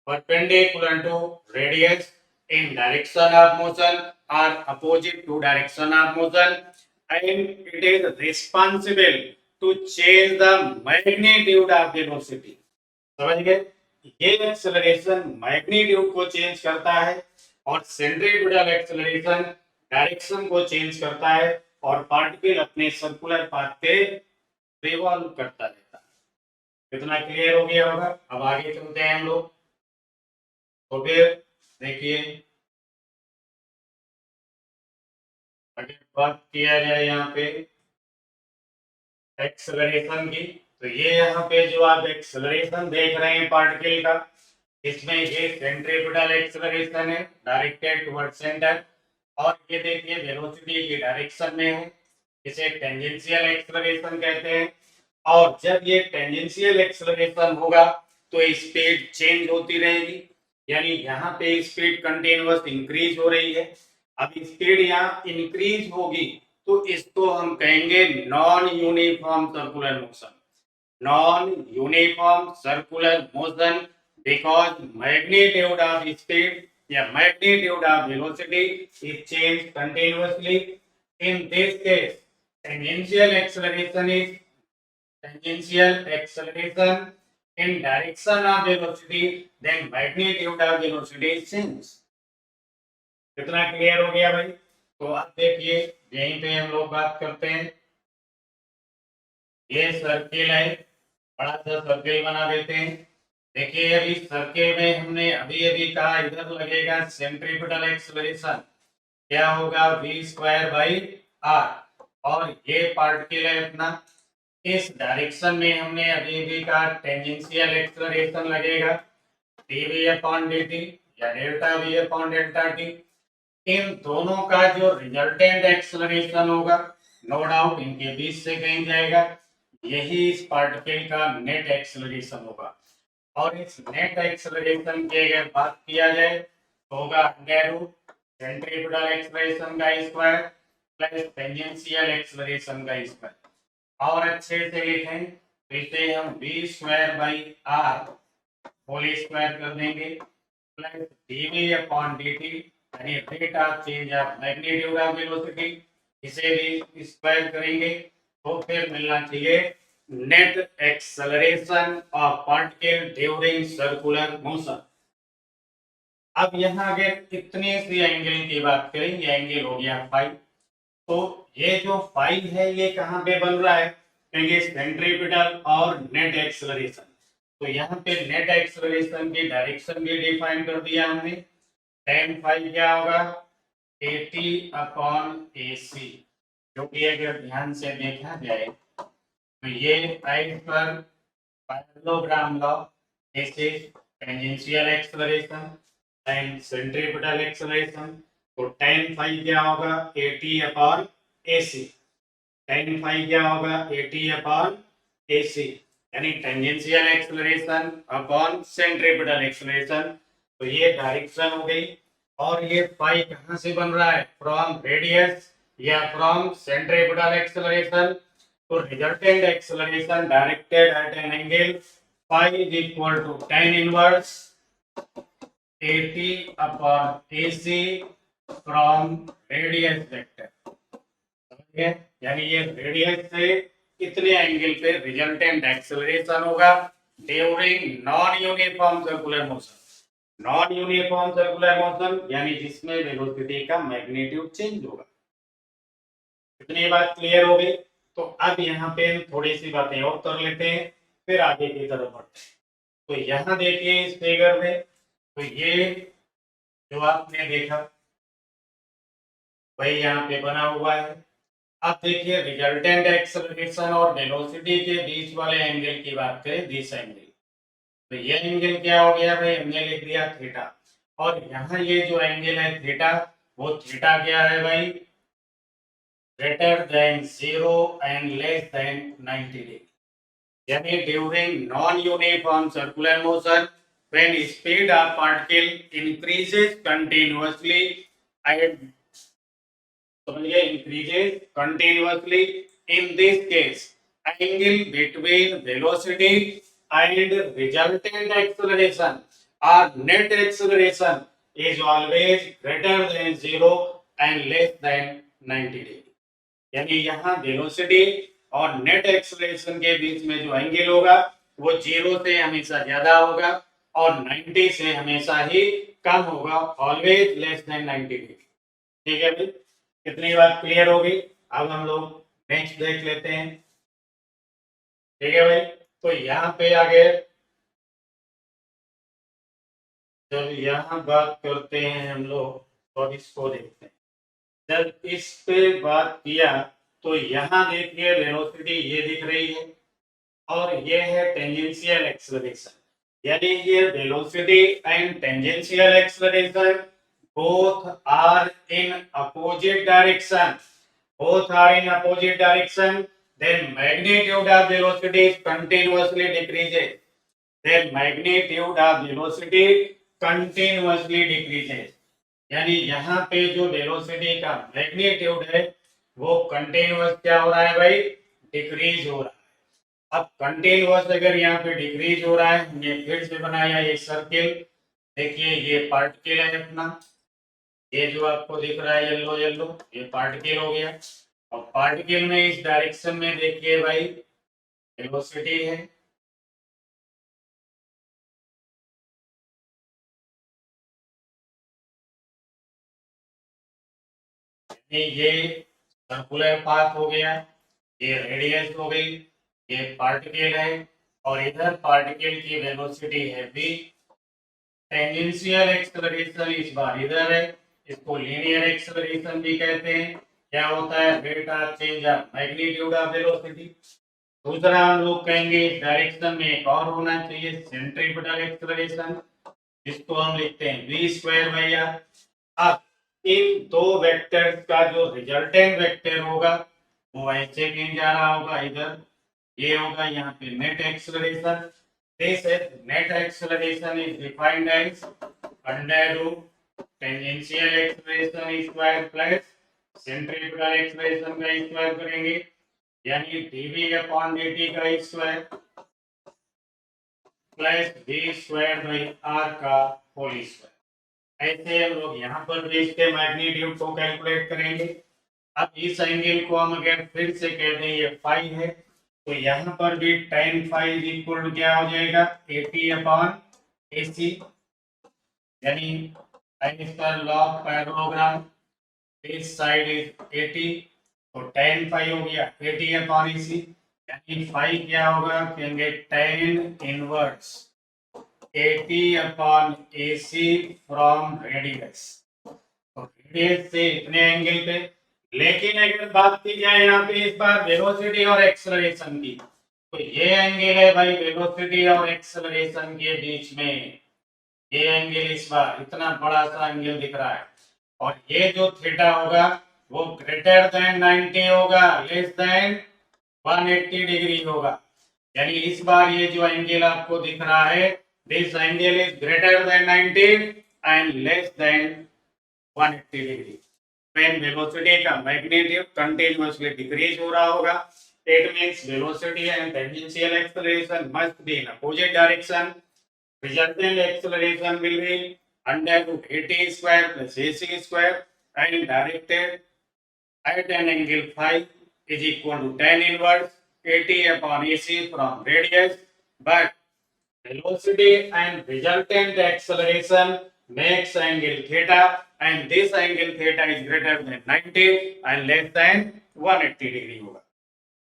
perpendicular to radius in direction of motion or opposite to direction of motion, and it is responsible to change the magnitude of velocity। समझ गए? ये acceleration magnitude को change करता है और centripetal acceleration direction को change करता है और पार्टिकल अपने सर्कुलर पाथ पे रिवॉल्व करता रहता है। कितना क्लियर हो गया होगा? अब आगे चलते हैं हम लोग। तो फिर देखिए, अगर बात किया जाए यहाँ पे एक्सेलरेशन की, तो ये यहाँ पे जो आप एक्सेलरेशन देख रहे हैं पार्टिकल का, इसमें ये सेंट्रीपिटल एक्सेलरेशन है डायरेक्टेड टुवर्ड सेंटर, और ये देखिए वेलोसिटी की डायरेक्शन में है, इसे टेंजेंशियल एक्सेलरेशन कहते हैं। और जब ये टेंजेंशियल एक्सेलरेशन होगा तो स्पीड चेंज होती रहेगी, यानी यहाँ पे स्पीड कंटिन्यूअस इंक्रीज हो रही है। अब स्पीड यहाँ इंक्रीज होगी तो इसको हम कहेंगे non uniform circular motion. Non uniform circular motion because magnitude of speed या magnitude of velocity is changed continuously। In this case tangential acceleration is tangential acceleration in direction of velocity, then magnitude of velocity is change. कितना clear हो गया भाई? तो अब देखिए यहीं पे हम लोग बात करते हैं। ये सर्किल है, बड़ा सा सर्किल बना देते हैं। देखिए अभी सर्किल में हमने अभी अभी कहा इधर लगेगा सेंट्रीपिटल एक्सेलरेशन, क्या होगा v स्क्वायर बाई r, और ये पार्टिकल है अपना, इस डायरेक्शन में हमने अभी भी कहा टेंजेंशियल एक्सेलरेशन लगेगा dv अपॉन dt या delta v upon delta t। इन दोनों का जो रिजल्टेंट एक्सेलरेशन होगा, नो डाउट इनके बीच से कहीं जाएगा, यही इस पार्टिकल का नेट एक्सेलरेशन होगा। और इस नेट एक्सेलरेशन की अगर बात किया जाए तो होगा अंडर रूट सेंट्रीपिटल एक्सेलरेशन का स्क्वायर प्लस टेंजेंशियल एक्सेलरेशन का स्क्वायर। और अच्छे से लिखें तो इसे हम v square by r whole square कर देंगे प्लस dv अपॉन dt यानी rate of change of magnitude of velocity, इसे भी स्क्वायर करेंगे तो फिर मिलना चाहिए net acceleration of particle during circular motion. अब यहाँ अगर इतने सी एंगल की बात करें, ये एंगल हो गया फाई, तो ये जो फाई है ये कहाँ पे बन रहा है? क्योंकि सेंट्रीपिटल और नेट एक्सेलरेशन, तो यहाँ पे नेट एक्सेलरेशन की डायरेक्शन भी डिफाइन कर दिया हमने। tan फाई क्या होगा? AT अपॉन AC, जो कि अगर ध्यान से देखा जाए तो ये as per parallelogram law, this is tangential acceleration and centripetal acceleration, तो tan फाई क्या होगा? AT upon AC। tan phi क्या होगा? AT अपॉन AC, यानी tangential acceleration upon centripetal acceleration. तो ये डायरेक्शन हो गई, और ये फाई कहां से बन रहा है? फ्रॉम रेडियस या फ्रॉम सेंट्रीपिटल एक्सेलरेशन। तो resultant acceleration directed at an angle phi is equal to tan inverse AT upon AC from radius vector, समझिए, यानी ये रेडियस से कितने एंगल पे रिजल्टेंट एक्सेलरेशन होगा during non uniform circular motion. Non uniform circular motion यानी जिसमें velocity का मैग्नीट्यूड चेंज होगा। इतनी बात क्लियर हो गई? तो अब यहाँ पे हम थोड़ी सी बातें और कर लेते हैं, फिर आगे की तरफ बढ़ते हैं। तो यहाँ देखिए इस फिगर में, तो ये जो आपने देखा वही यहाँ पे बना हुआ है। अब देखिए रिजल्टेंट एक्सेलरेशन और वेलोसिटी के बीच वाले एंगल की बात करें, दिस एंगल, तो ये एंगल क्या हो गया भाई? हमने लिख दिया थीटा, और यहाँ ये जो एंगल है थीटा, वो थीटा क्या है भाई? Greater than 0 and less than 90 degree, यानी during non uniform circular motion when speed of particle increases continuously and समझिए increases continuously, in this case angle between velocity and resultant acceleration or net acceleration is always greater than 0 and less than 90 degree, यानी यहाँ velocity और net acceleration के बीच में जो angle होगा वो 0 से हमेशा ज्यादा होगा और 90 से हमेशा ही कम होगा, ऑलवेज लेस देन 90 डिग्री। ठीक है भाई, कितनी बात क्लियर होगी? अब हम लोग नेक्स्ट देख लेते हैं। ठीक है भाई, तो यहाँ पे आगे जब यहाँ बात करते हैं हम लोग और इसको देखते हैं, जब इस पे बात किया तो यहाँ देखिए वेलोसिटी ये दिख रही है और ये है टेंजेंशियल एक्सेलरेशन, यानी ये velocity and tangential acceleration both are in opposite direction, both are in opposite direction, then magnitude of velocity continuously decreases, then magnitude of velocity continuously decreases, यानी यहाँ पे जो वेलोसिटी का मैग्नीट्यूड है वो कंटिन्यूअस क्या हो रहा है भाई? डिक्रीज हो रहा है। अब कंटिन्यूअस अगर यहाँ पे डिक्रीज हो रहा है, हमने फिर से बनाया ये सर्किल, देखिए ये पार्टिकल है अपना, ये जो आपको दिख रहा है येलो येलो, ये पार्टिकल हो गया, और पार्टिकल में इस डायरेक्शन में देखिए भाई वेलोसिटी है, ये सर्कुलर पाथ हो गया, ये रेडियस हो गई, ये पार्टिकल है और इधर पार्टिकल की वेलोसिटी है v। टेंजेंशियल एक्सेलरेशन इस बार इधर है, इसको लीनियर एक्सेलरेशन भी कहते हैं। क्या होता है? Rate of change of magnitude of velocity. दूसरा हम लोग कहेंगे डायरेक्शन में एक और होना चाहिए सेंट्रीपिटल एक्सेलरेशन, जिसको हम लिखते हैं v स्क्वायर बाई r। अब इन दो वेक्टर्स का जो रिजल्टेंट वेक्टर होगा वो ऐसे कहीं जा रहा होगा, इधर ये होगा यहाँ पे net acceleration. This net acceleration is defined as under root tangential acceleration square plus centripetal acceleration का स्क्वायर करेंगे, यानी dv अपॉन dt का square plus v square by r का होल स्क्वायर। ऐसे हम लोग यहाँ पर भी इसके मैग्नीट्यूड को कैलकुलेट करेंगे। अब इस एंगल को हम अगर फिर से कह दें ये फाई है, तो यहाँ पर भी tan phi is equal to क्या हो जाएगा 80 अपॉन AC, यानी sin square log parallelogram this side is 80, तो tan फाई हो गया 80 अपॉन AC, यानी फाई क्या होगा कहेंगे tan inverse 80 upon AC from radius. तो रेडियस से इतने एंगल पे, लेकिन अगर बात की जाए यहाँ पे इस बार वेलोसिटी और एक्सेलरेशन की, तो ये एंगल है भाई वेलोसिटी और एक्सेलरेशन के बीच में, ये एंगल इस बार इतना बड़ा सा एंगल दिख रहा है, और ये जो थीटा होगा वो ग्रेटर देन 90 होगा, लेस देन 180 डिग्री होगा। यानी इस बार ये जो एंगल आपको दिख रहा है this angle is greater than 90 and less then 180 degree. when velocity का magnitude continuously decrease हो रहा होगा, it means velocity and tangential acceleration must be in opposite direction. Resultant acceleration will be under root 80 square plus AC square and directed at an angle phi is equal to tan inverse 80 upon AC from radius, but velocity and resultant acceleration makes angle theta and this angle theta is greater than 90 and less than 180 degree होगा।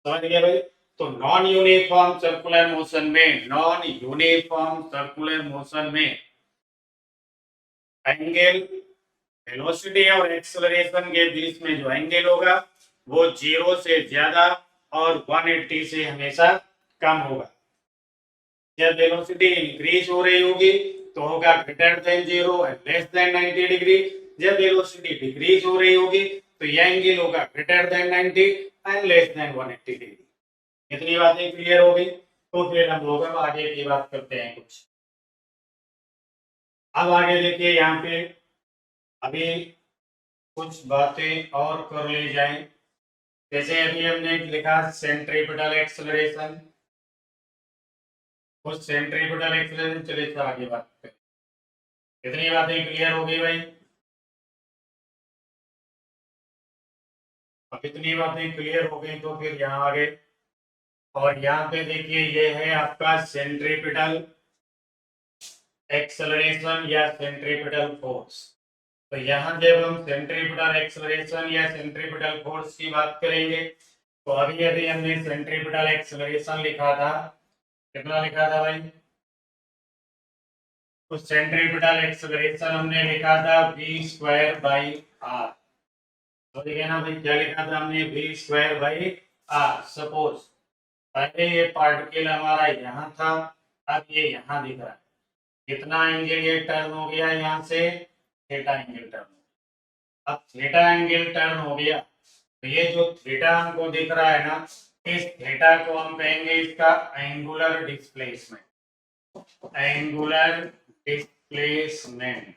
समझ गए भाई? तो non uniform circular motion में, non uniform circular motion में angle velocity और acceleration के बीच में जो एंगल होगा वो 0 से ज्यादा और 180 से हमेशा कम होगा। जब वेलोसिटी इंक्रीज हो रही होगी तो होगा greater than 0 and less than 90 degree. जब वेलोसिटी डिक्रीज हो रही होगी तो यह एंगल होगा greater than 90 and less then 180 degree. इतनी बातें क्लियर हो गई, तो फिर हम लोग अब आगे की बात करते हैं कुछ। अब आगे देखिए यहाँ पे अभी कुछ बातें और कर ली जाएं, जैसे अभी हमने लिखा सेंट्रीपिटल एक्सेलरेशन, उस सेंट्रीपिटल एक्सेलरेशन चले तो आगे बात करें। कितनी बातें क्लियर हो गई भाई? अब इतनी बातें क्लियर हो गई तो फिर यहाँ आगे, और यहाँ पे देखिए ये है आपका सेंट्रीपिटल एक्सेलरेशन या सेंट्रीपिटल फोर्स। तो यहाँ जब हम सेंट्रीपिटल एक्सेलरेशन या सेंट्रीपिटल फोर्स की बात करेंगे तो अभी अभी हमने सेंट्रीपिटल एक्सेलरेशन लिखा था, कितना लिखा था भाई? तो सेंट्रीपिटल एक्सेलरेशन हमने लिखा था v स्क्वायर बाई r। तो देखिए ना भाई क्या लिखा था हमने v square by r। Suppose पहले ये पार्टिकल हमारा यहाँ था, अब ये यहाँ दिख रहा है, कितना एंगल ये टर्न हो गया यहाँ से? Theta angle turn. अब थीटा एंगल टर्न हो गया तो ये जो थीटा हमको दिख रहा है ना, इस थीटा को हम कहेंगे इसका एंगुलर डिस्प्लेसमेंट, एंगुलर डिस्प्लेसमेंट।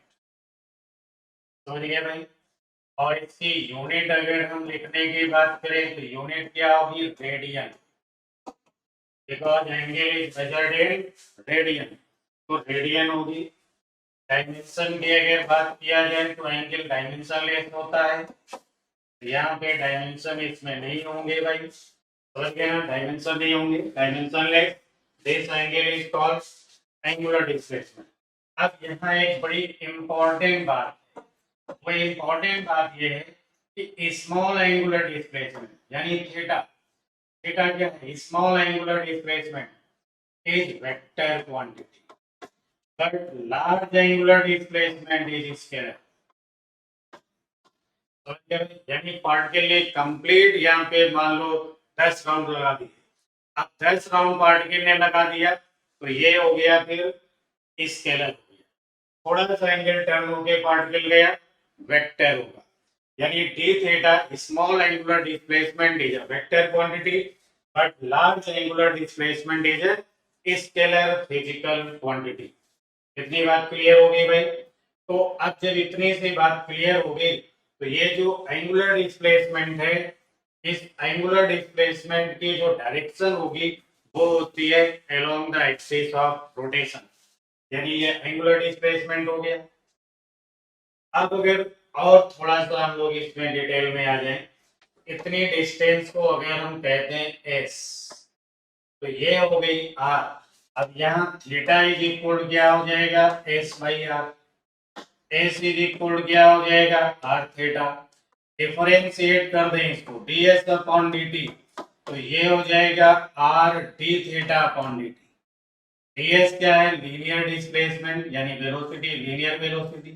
समझ गए भाई? और इसकी यूनिट अगर हम लिखने की बात करें तो यूनिट क्या होगी? Radian, because angle is measured in radian, तो रेडियन होगी। डायमेंशन की अगर बात किया जाए तो एंगल डायमेंशन लेस होता है, यहाँ पे डायमेंशन इसमें नहीं होंगे भाई, समझ गए ना, डायमेंशन नहीं होंगे, dimensionless, this angle is called angular displacement. अब यहाँ एक बड़ी इंपॉर्टेंट बात है, वो इंपॉर्टेंट बात ये है कि स्मॉल एंगुलर डिस्प्लेसमेंट यानी थीटा, थीटा क्या है, small angular displacement is vector quantity but large angular displacement is scalar। यानी पार्टिकल ने कंप्लीट यहाँ पे मान लो 10 राउंड लगा दिए, अब 10 राउंड पार्टिकल ने लगा दिया तो ये हो गया फिर स्केलर हो गया, थोड़ा सा एंगल टर्न होके पार्टिकल गया वेक्टर होगा। यानी d theta small angular displacement is a vector quantity but large angular displacement is a scalar physical quantity. इतनी बात क्लियर हो गई भाई। तो अब जब इतनी सी बात क्लियर हो गई तो ये जो एंगुलर डिस्प्लेसमेंट है, इस एंगुलर डिस्प्लेसमेंट की जो डायरेक्शन होगी वो होती है along the axis of rotation, यानी ये एंगुलर डिस्प्लेसमेंट हो गया। अब अगर और थोड़ा सा हम लोग इसमें डिटेल में आ जाएं, इतनी डिस्टेंस को अगर हम कहते हैं s, तो ये हो गई r। अब यहाँ थीटा इज इक्वल क्या हो जाएगा, s by r, s is equal क्या हो जाएगा, आर थीटा। डिफरेंशिएट कर दें इसको ds अपॉन dt, तो ये हो जाएगा are d theta upon dt। ds क्या है, लीनियर डिस्प्लेसमेंट यानी वेलोसिटी, लीनियर वेलोसिटी,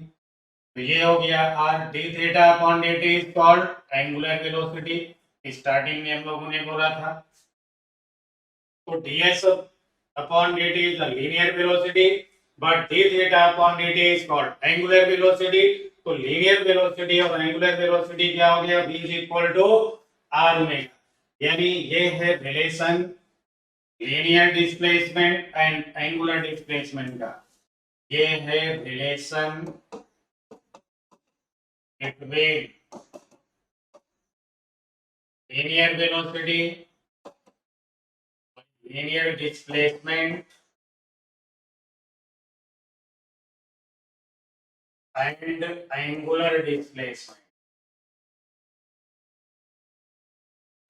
तो ये हो गया are d theta upon dt is called angular velocity. Starting में हम लोगों ने बोला था, तो ds upon dt is the linear velocity but d theta upon dt is called angular velocity। तो linear velocity और angular velocity क्या हो गया, v is equal to r omega, यानी ये है relation linear displacement and angular displacement का, ये है relation between linear velocity, linear displacement and angular displacement,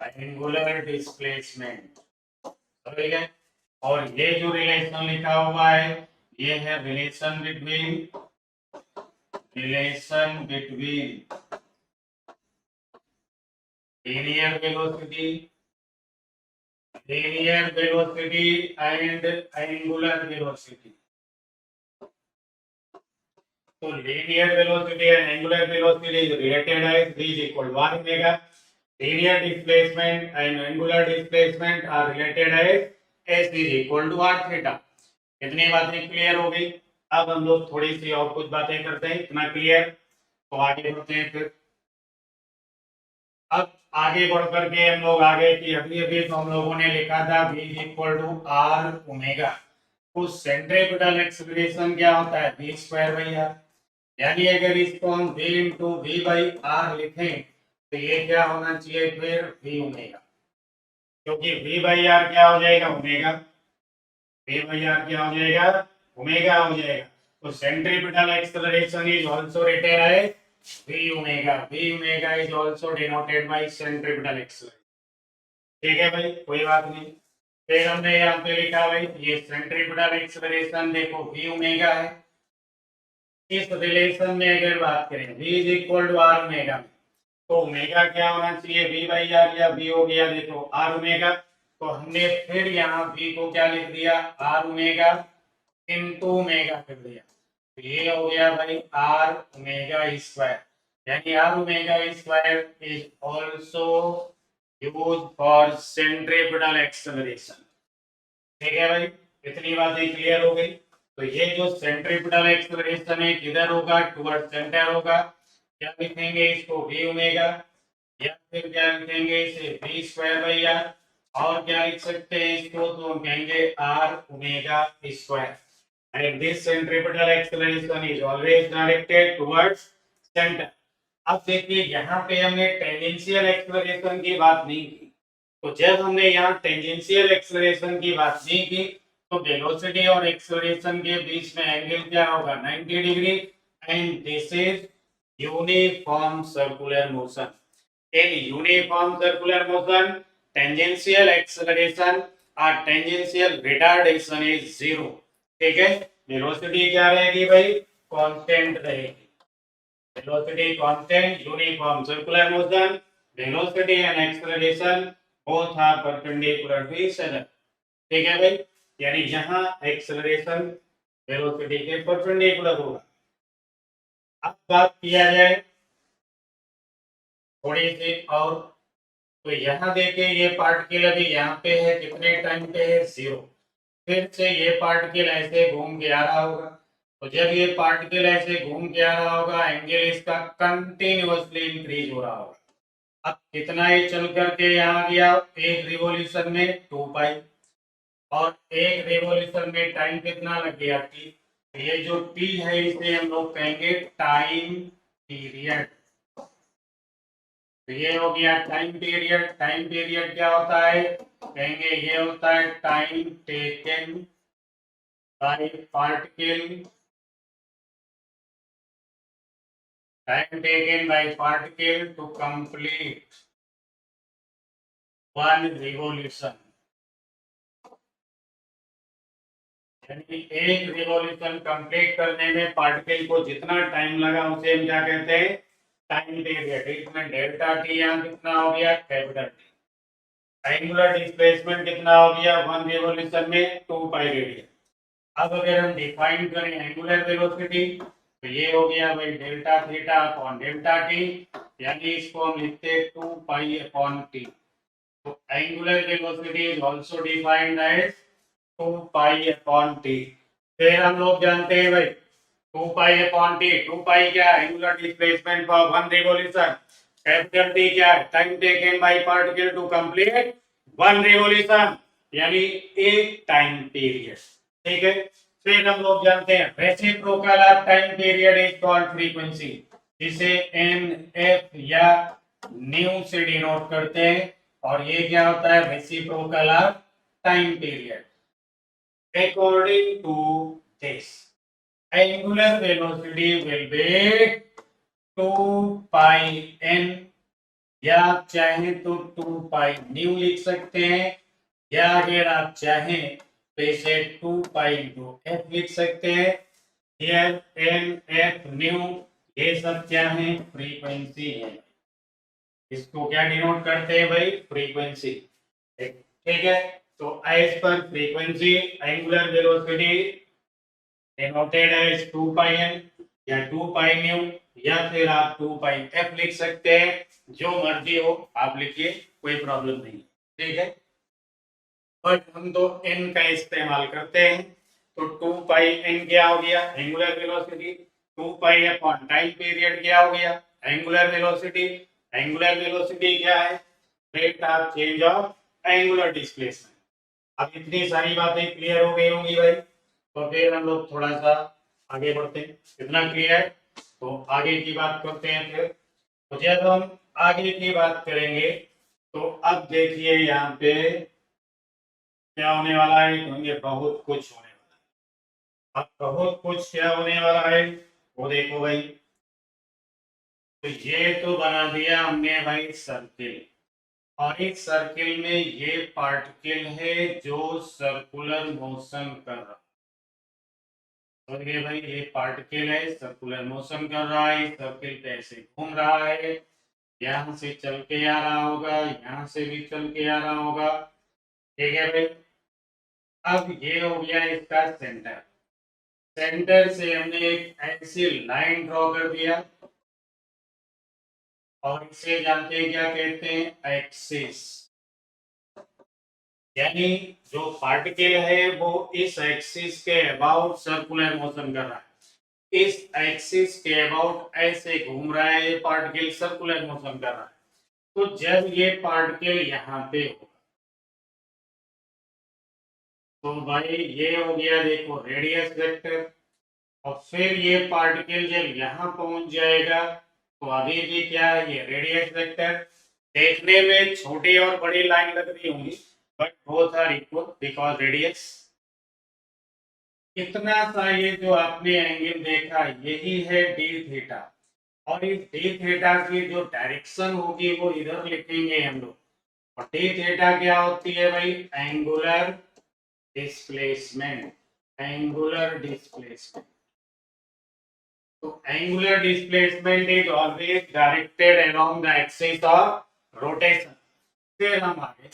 angular displacement, समझ गए। और ये जो रिलेशन लिखा हुआ है ये है relation between linear velocity and angular velocity. तो linear velocity and angular velocity related है, v is equal to r omega. linear displacement and angular displacement are related as s is equal to r theta। इतनी बातें clear हो गई। अब हम लोग थोड़ी सी और कुछ बातें करते हैं, इतना क्लियर, तो आगे बढ़ते हैं फिर। अब आगे बढ़ करके हम लोग आगे की अभी अभी तो हम लोगों ने लिखा था v is equal to r omega, तो सेंट्रीपिटल एक्सेलरेशन क्या होता है, v स्क्वायर बाई r। यानी अगर इसको हम v into v by r लिखें तो ये क्या होना चाहिए फिर v ओमेगा, क्योंकि v बाई आर क्या हो जाएगा, ओमेगा, v बाई आर क्या हो जाएगा, ओमेगा हो जाएगा। तो centripetal acceleration is also written as v omega, v omega is also denoted by centripetal acceleration. ठीक है भाई, कोई बात नहीं। फिर हमने यहाँ पे लिखा भाई ये सेंट्रीपिटल एक्सेलरेशन देखो v ओमेगा है, इस रिलेशन में अगर बात करें v is equal to r omega, तो ओमेगा क्या होना चाहिए, v बाई आर, या v हो गया देखो आर ओमेगा, तो हमने फिर यहाँ v को क्या लिख दिया, आर ओमेगा इनटू ओमेगा कर दिया, तो ये हो गया भाई आर ओमेगा स्क्वायर, यानी r omega square is also used for centripetal acceleration. ठीक है भाई, इतनी बातें क्लियर हो गई। तो ये जो सेंट्रीपिटल एक्सेलरेशन है किधर होगा, टुवर्ड सेंटर होगा, क्या लिखेंगे इसको v ओमेगा, या फिर क्या लिखेंगे इसे v स्क्वायर बाई आर, और क्या लिख सकते हैं इसको, तो हम कहेंगे r omega square. And this centripetal acceleration is always directed towards centre. अब देखिए यहाँ पे हमने टेंजेंशियल एक्सेलरेशन की बात नहीं की, तो जब हमने यहाँ टेंजेंशियल एक्सेलरेशन की बात नहीं की तो वेलोसिटी और एक्सेलरेशन के बीच में एंगल क्या होगा, 90 degree, and this is uniform circular motion. in uniform circular motion tangential acceleration or tangential retardation is 0। ठीक है, वेलोसिटी क्या रहेगी भाई, कांस्टेंट रहेगी। Velocity constant, uniform circular motion, velocity and acceleration both are perpendicular to each other. ठीक है भाई, यानी यहाँ एक्सेलरेशन वेलोसिटी के परपेंडिकुलर होगा। अब बात किया जाए थोड़ी सी और, तो यहाँ देखिए ये पार्टिकल अभी यहाँ पे है, कितने टाइम पे है, 0। फिर से ये पार्टिकल ऐसे घूम के आ रहा होगा, तो जब ये पार्टिकल ऐसे घूम के आ रहा होगा, एंगल इसका कंटिन्यूअसली इंक्रीज हो रहा होगा। अब कितना ये चल करके यहाँ गया, एक रिवॉल्यूशन में 2 पाई, और एक रिवॉल्यूशन में टाइम कितना लग गया, टी। ये जो टी है इसे हम लोग कहेंगे टाइम पीरियड। तो ये हो गया टाइम पीरियड। टाइम पीरियड क्या होता है, कहेंगे ये होता है time taken by particle, time taken by particle to complete one revolution. यानी एक रिवॉल्यूशन कंप्लीट करने में पार्टिकल को जितना टाइम लगा उसे हम क्या कहते हैं, टाइम पीरियड। इसमें डेल्टा टी यहाँ कितना हो गया, कैपिटल टी। एंगुलर डिस्प्लेसमेंट कितना हो गया, वन रिवॉल्यूशन में 2 पाई रेडियन। अब अगर हम डिफाइन करें एंगुलर वेलोसिटी, तो ये हो गया भाई delta theta upon delta t, यानी इसको हम लिखते हैं 2 पाई अपॉन टी। तो angular velocity is also defined as 2 pi upon t. फिर हम लोग जानते हैं भाई 2 पाई अपॉन टी, 2 पाई क्या है, angular displacement for one revolution. Capital T क्या है, time taken by particle to complete one revolution, यानी एक टाइम पीरियड। ठीक है, फिर हम लोग जानते हैं reciprocal of time period is called frequency, जिसे एन एफ या न्यू से डिनोट करते हैं। और ये क्या होता है, reciprocal of time period. According to this, angular velocity will be 2 pi n, या आप चाहें तो 2 पाई न्यू लिख सकते हैं, या अगर आप चाहें तो इसे 2 पाई इंटू एफ लिख सकते हैं। एफ एन एफ न्यू ये सब क्या है, फ्रीक्वेंसी है। इसको क्या डिनोट करते हैं भाई, फ्रीक्वेंसी। ठीक है, तो as per frequency angular velocity denoted as 2 pi n या 2 पाई न्यू, या फिर आप 2 पाई f लिख सकते हैं, जो मर्जी हो आप लिखिए, कोई प्रॉब्लम नहीं। ठीक है, बट हम तो n का इस्तेमाल करते हैं। तो 2 पाई n क्या हो गया, angular velocity. 2 pi upon time period क्या हो गया, एंगुलर वेलोसिटी। एंगुलर वेलोसिटी क्या है, rate of change of angular displacement. अब इतनी सारी बातें क्लियर हो गई होंगी भाई, तो फिर हम लोग थोड़ा सा आगे बढ़ते हैं। कितना क्लियर, तो आगे की बात करते हैं। फिर तो जब हम आगे की बात करेंगे, तो अब देखिए यहाँ पे क्या होने वाला है, तो बहुत कुछ होने वाला है। अब बहुत कुछ क्या होने वाला है वो देखो भाई। तो ये तो बना दिया हमने भाई सर्किल, और इस सर्किल में ये पार्टिकल है जो सर्कुलर मोशन कर रहा है। तो ये भाई ये पार्टिकल है, सर्कुलर मोशन कर रहा है, सर्किल पे ऐसे घूम रहा है, यहाँ से चल के आ रहा होगा, यहाँ से भी चल के आ रहा होगा। ठीक है भाई, अब ये हो गया इसका सेंटर। सेंटर से हमने एक ऐसी लाइन ड्रॉ कर दिया, और इसे जानते हैं क्या कहते हैं, एक्सिस। यानी जो पार्टिकल है वो इस एक्सिस के अबाउट सर्कुलर मोशन कर रहा है, इस एक्सिस के अबाउट ऐसे घूम रहा है ये पार्टिकल, सर्कुलर मोशन कर रहा है। तो जब ये पार्टिकल यहाँ पे होगा, तो भाई ये हो गया देखो रेडियस वेक्टर। और फिर ये पार्टिकल जब यहाँ पहुंच जाएगा, तो अभी भी क्या है, ये रेडियस वेक्टर। देखने में छोटी और बड़ी लाइन लग रही होंगी, but both are equal because radius. इतना सा ये जो आपने एंगल देखा यही है डी थीटा। और इस डी थीटा की जो डायरेक्शन होगी वो इधर लिखेंगे हम लोग। और डी थीटा क्या होती है भाई? Angular displacement. Angular displacement. तो angular displacement is always directed along the axis of rotation. फिर हम आगे,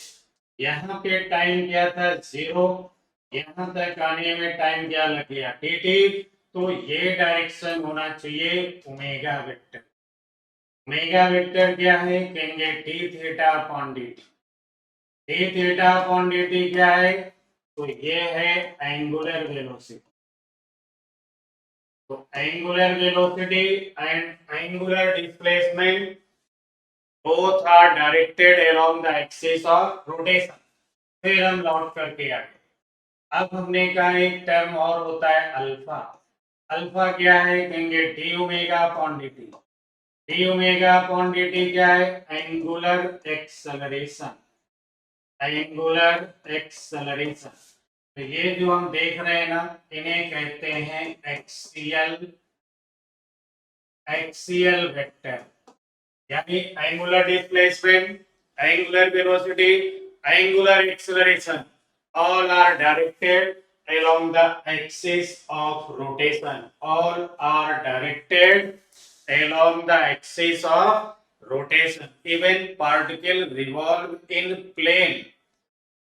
यहाँ पे टाइम क्या था? 0। यहाँ तक आने में टाइम क्या लग गया? dt। तो ये डायरेक्शन होना चाहिए ओमेगा वेक्टर। ओमेगा वेक्टर क्या है? कहेंगे D theta upon dt। D theta upon dt क्या है? तो ये है एंगुलर वेलोसिटी। तो angular velocity and angular displacement both are directed along the axis of rotation। फिर हम लौट करके आए, अब हमने कहा एक टर्म और होता है अल्फा। अल्फा क्या है? कहेंगे D omega upon d t. D omega upon d T क्या है? Angular acceleration. Angular acceleration. तो ये जो हम देख रहे हैं ना, इन्हें कहते हैं एक्सियल एक्सियल वेक्टर। यानी angular displacement, angular velocity, angular acceleration all are directed along the axis of rotation। all are directed along the axis of rotation। even particle revolve in plane।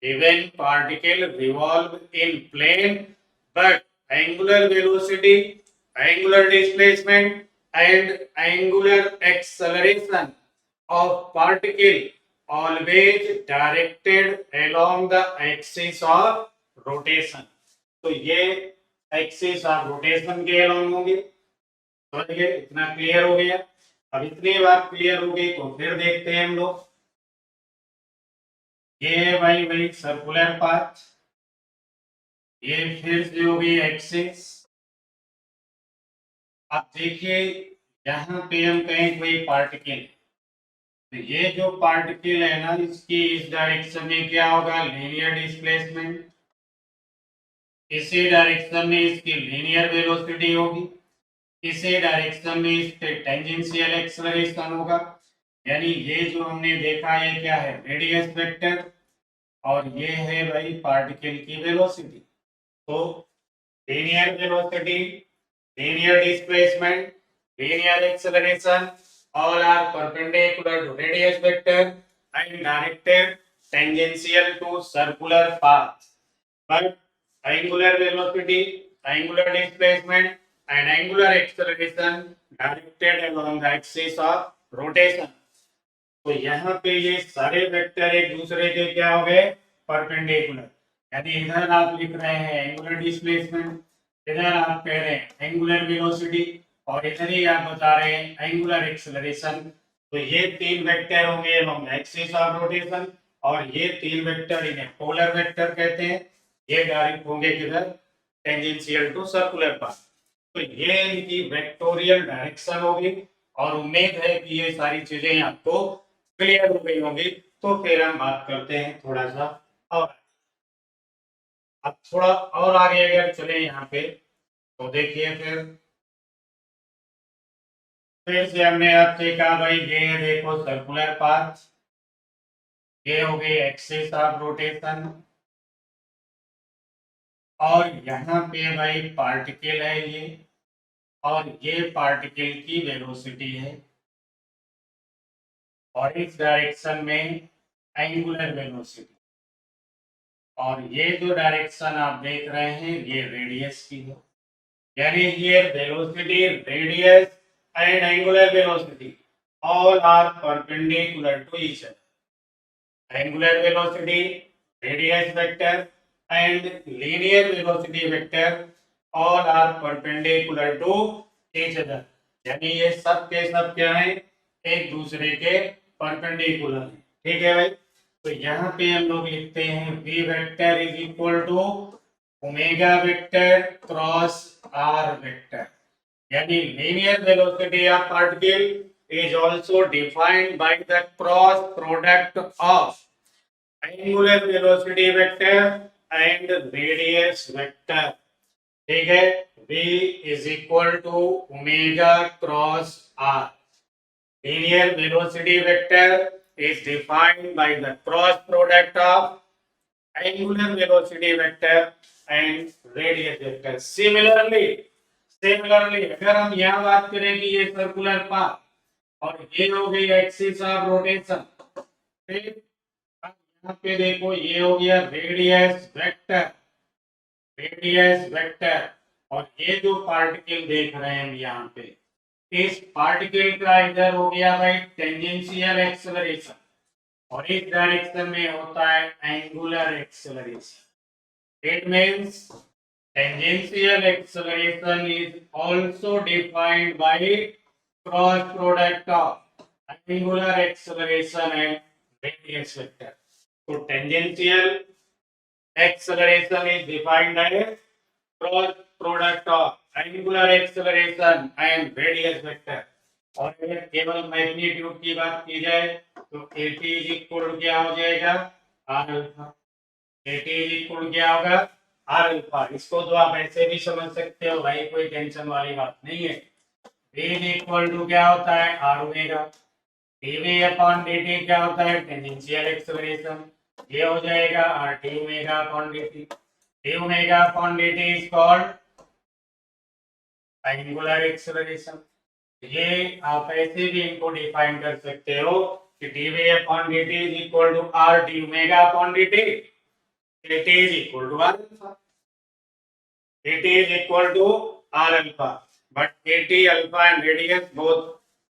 even particle revolve in plane, but angular velocity, angular displacement and angular acceleration of particle always directed along the axis of rotation। तो ये axis of rotation के along होंगे। तो ये इतना clear हो गया। अब इतनी बात क्लियर हो गई तो फिर देखते हैं हम लोग। ये भाई भाई सर्कुलर पाथ, ये फिर से होगी एक्सिस। अब देखिए यहाँ पे हम कहें कोई पार्टिकल, तो ये जो पार्टिकल है ना, इसकी इस डायरेक्शन में क्या होगा? Linear displacement. इसी डायरेक्शन में इसकी लीनियर वेलोसिटी होगी। इसी डायरेक्शन में इसके टेंजेंशियल एक्सेलरेशन होगा। यानी ये जो हमने देखा है क्या है? Radius vector. और ये है भाई पार्टिकल की वेलोसिटी। तो linear velocity, linear displacement, linear acceleration, all are perpendicular to radius vector and directed tangential to circular path. But angular velocity, angular displacement, and angular acceleration directed along the axis of rotation। तो यहाँ पे ये सारे vector एक दूसरे के क्या हो गए? परपेंडिकुलर। यानी इधर आप लिख रहे हैं एंगुलर डिस्प्लेसमेंट, इधर आप कह रहे हैं एंगुलर वेलोसिटी, और इधर ही आप बता रहे हैं एंगुलर एक्सेलरेशन। तो ये तीन वेक्टर होंगे अलोंग एक्सिस ऑफ रोटेशन, और ये तीन वेक्टर इन्हें पोलर वेक्टर कहते हैं। ये डायरेक्ट होंगे किधर? Tangential to circular path. तो ये इनकी वेक्टोरियल डायरेक्शन होगी। और उम्मीद है कि ये सारी चीजें आपको क्लियर हो गई होंगी। तो फिर हम बात करते हैं थोड़ा सा और। अब थोड़ा और आगे अगर चले यहाँ पे, तो देखिए फिर से हमने आपसे कहा भाई ये देखो सर्कुलर पाथ, ये हो गई एक्सिस ऑफ रोटेशन, और यहाँ पे भाई पार्टिकल है ये, और ये पार्टिकल की वेलोसिटी है, और इस डायरेक्शन में एंगुलर वेलोसिटी। और ये जो डायरेक्शन आप देख रहे हैं ये रेडियस की है। यानी here velocity, radius and angular velocity all are perpendicular to each other। Angular velocity, radius vector and linear velocity vector all are perpendicular to each other। यानी ये सब के सब क्या है? एक दूसरे के परपेंडिकुलर है। ठीक है भाई। तो यहाँ पे हम लोग लिखते हैं v vector is equal to omega vector cross r vector. यानी linear velocity of particle is also defined by the cross product of angular velocity vector and radius vector. ठीक है। v is equal to omega cross r। linear velocity vector is defined by the cross product of angular velocity vector and radius vector। similarly अगर हम यहाँ बात करें कि ये circular path और ये हो गई एक्सिस ऑफ रोटेशन, फिर अब यहाँ पे देखो ये हो गया रेडियस वेक्टर और ये जो पार्टिकल देख रहे हैं हम यहाँ पे, इस पार्टिकल का इधर हो गया भाई टेंजेंशियल एक्सेलरेशन और इस डायरेक्शन में होता है angular acceleration. It means tangential acceleration is also defined by cross product of angular acceleration and radius vector। तो tangential acceleration is defined as cross product of angular acceleration and radius vector। और अगर केवल magnitude की बात की जाए तो at is equal to क्या हो जाएगा r alpha. at is equal to क्या होगा r अल्फा। इसको तो आप ऐसे भी समझ सकते हो भाई, कोई टेंशन वाली बात नहीं है। v is equal to क्या होता है r omega. dv upon dt क्या होता है टेंजेंशियल एक्सेलरेशन, ये हो जाएगा rt omega upon dt। d omega upon dt is called angular acceleration. ये आप ऐसे भी इनको डिफाइन कर सकते हो कि dv upon dt is equal to rt omega upon dt। it is equal to r alpha। it is equal to r alpha, but at alpha and radius both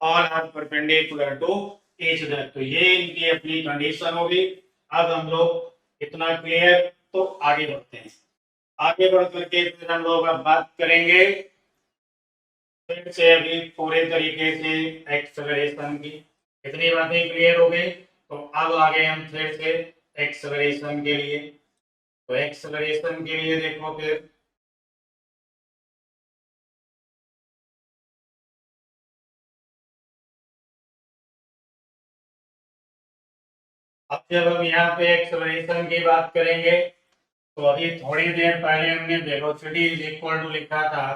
all are perpendicular to each other। तो ये इनकी अपनी condition होगी। अब हम लोग इतना clear, तो आगे बढ़ते हैं। आगे बढ़ करके फिर हम लोग अब बात करेंगे फिर से अभी पूरे तरीके से एक्सेलरेशन की। इतनी बातें क्लियर हो गई, तो अब आगे हम फिर से एक्सेलरेशन के लिए। तो एक्सेलरेशन के लिए देखो फिर अब जब हम यहाँ पे एक्सेलरेशन की बात करेंगे तो अभी थोड़ी देर पहले हमने वेलोसिटी इज इक्वल टू लिखा था।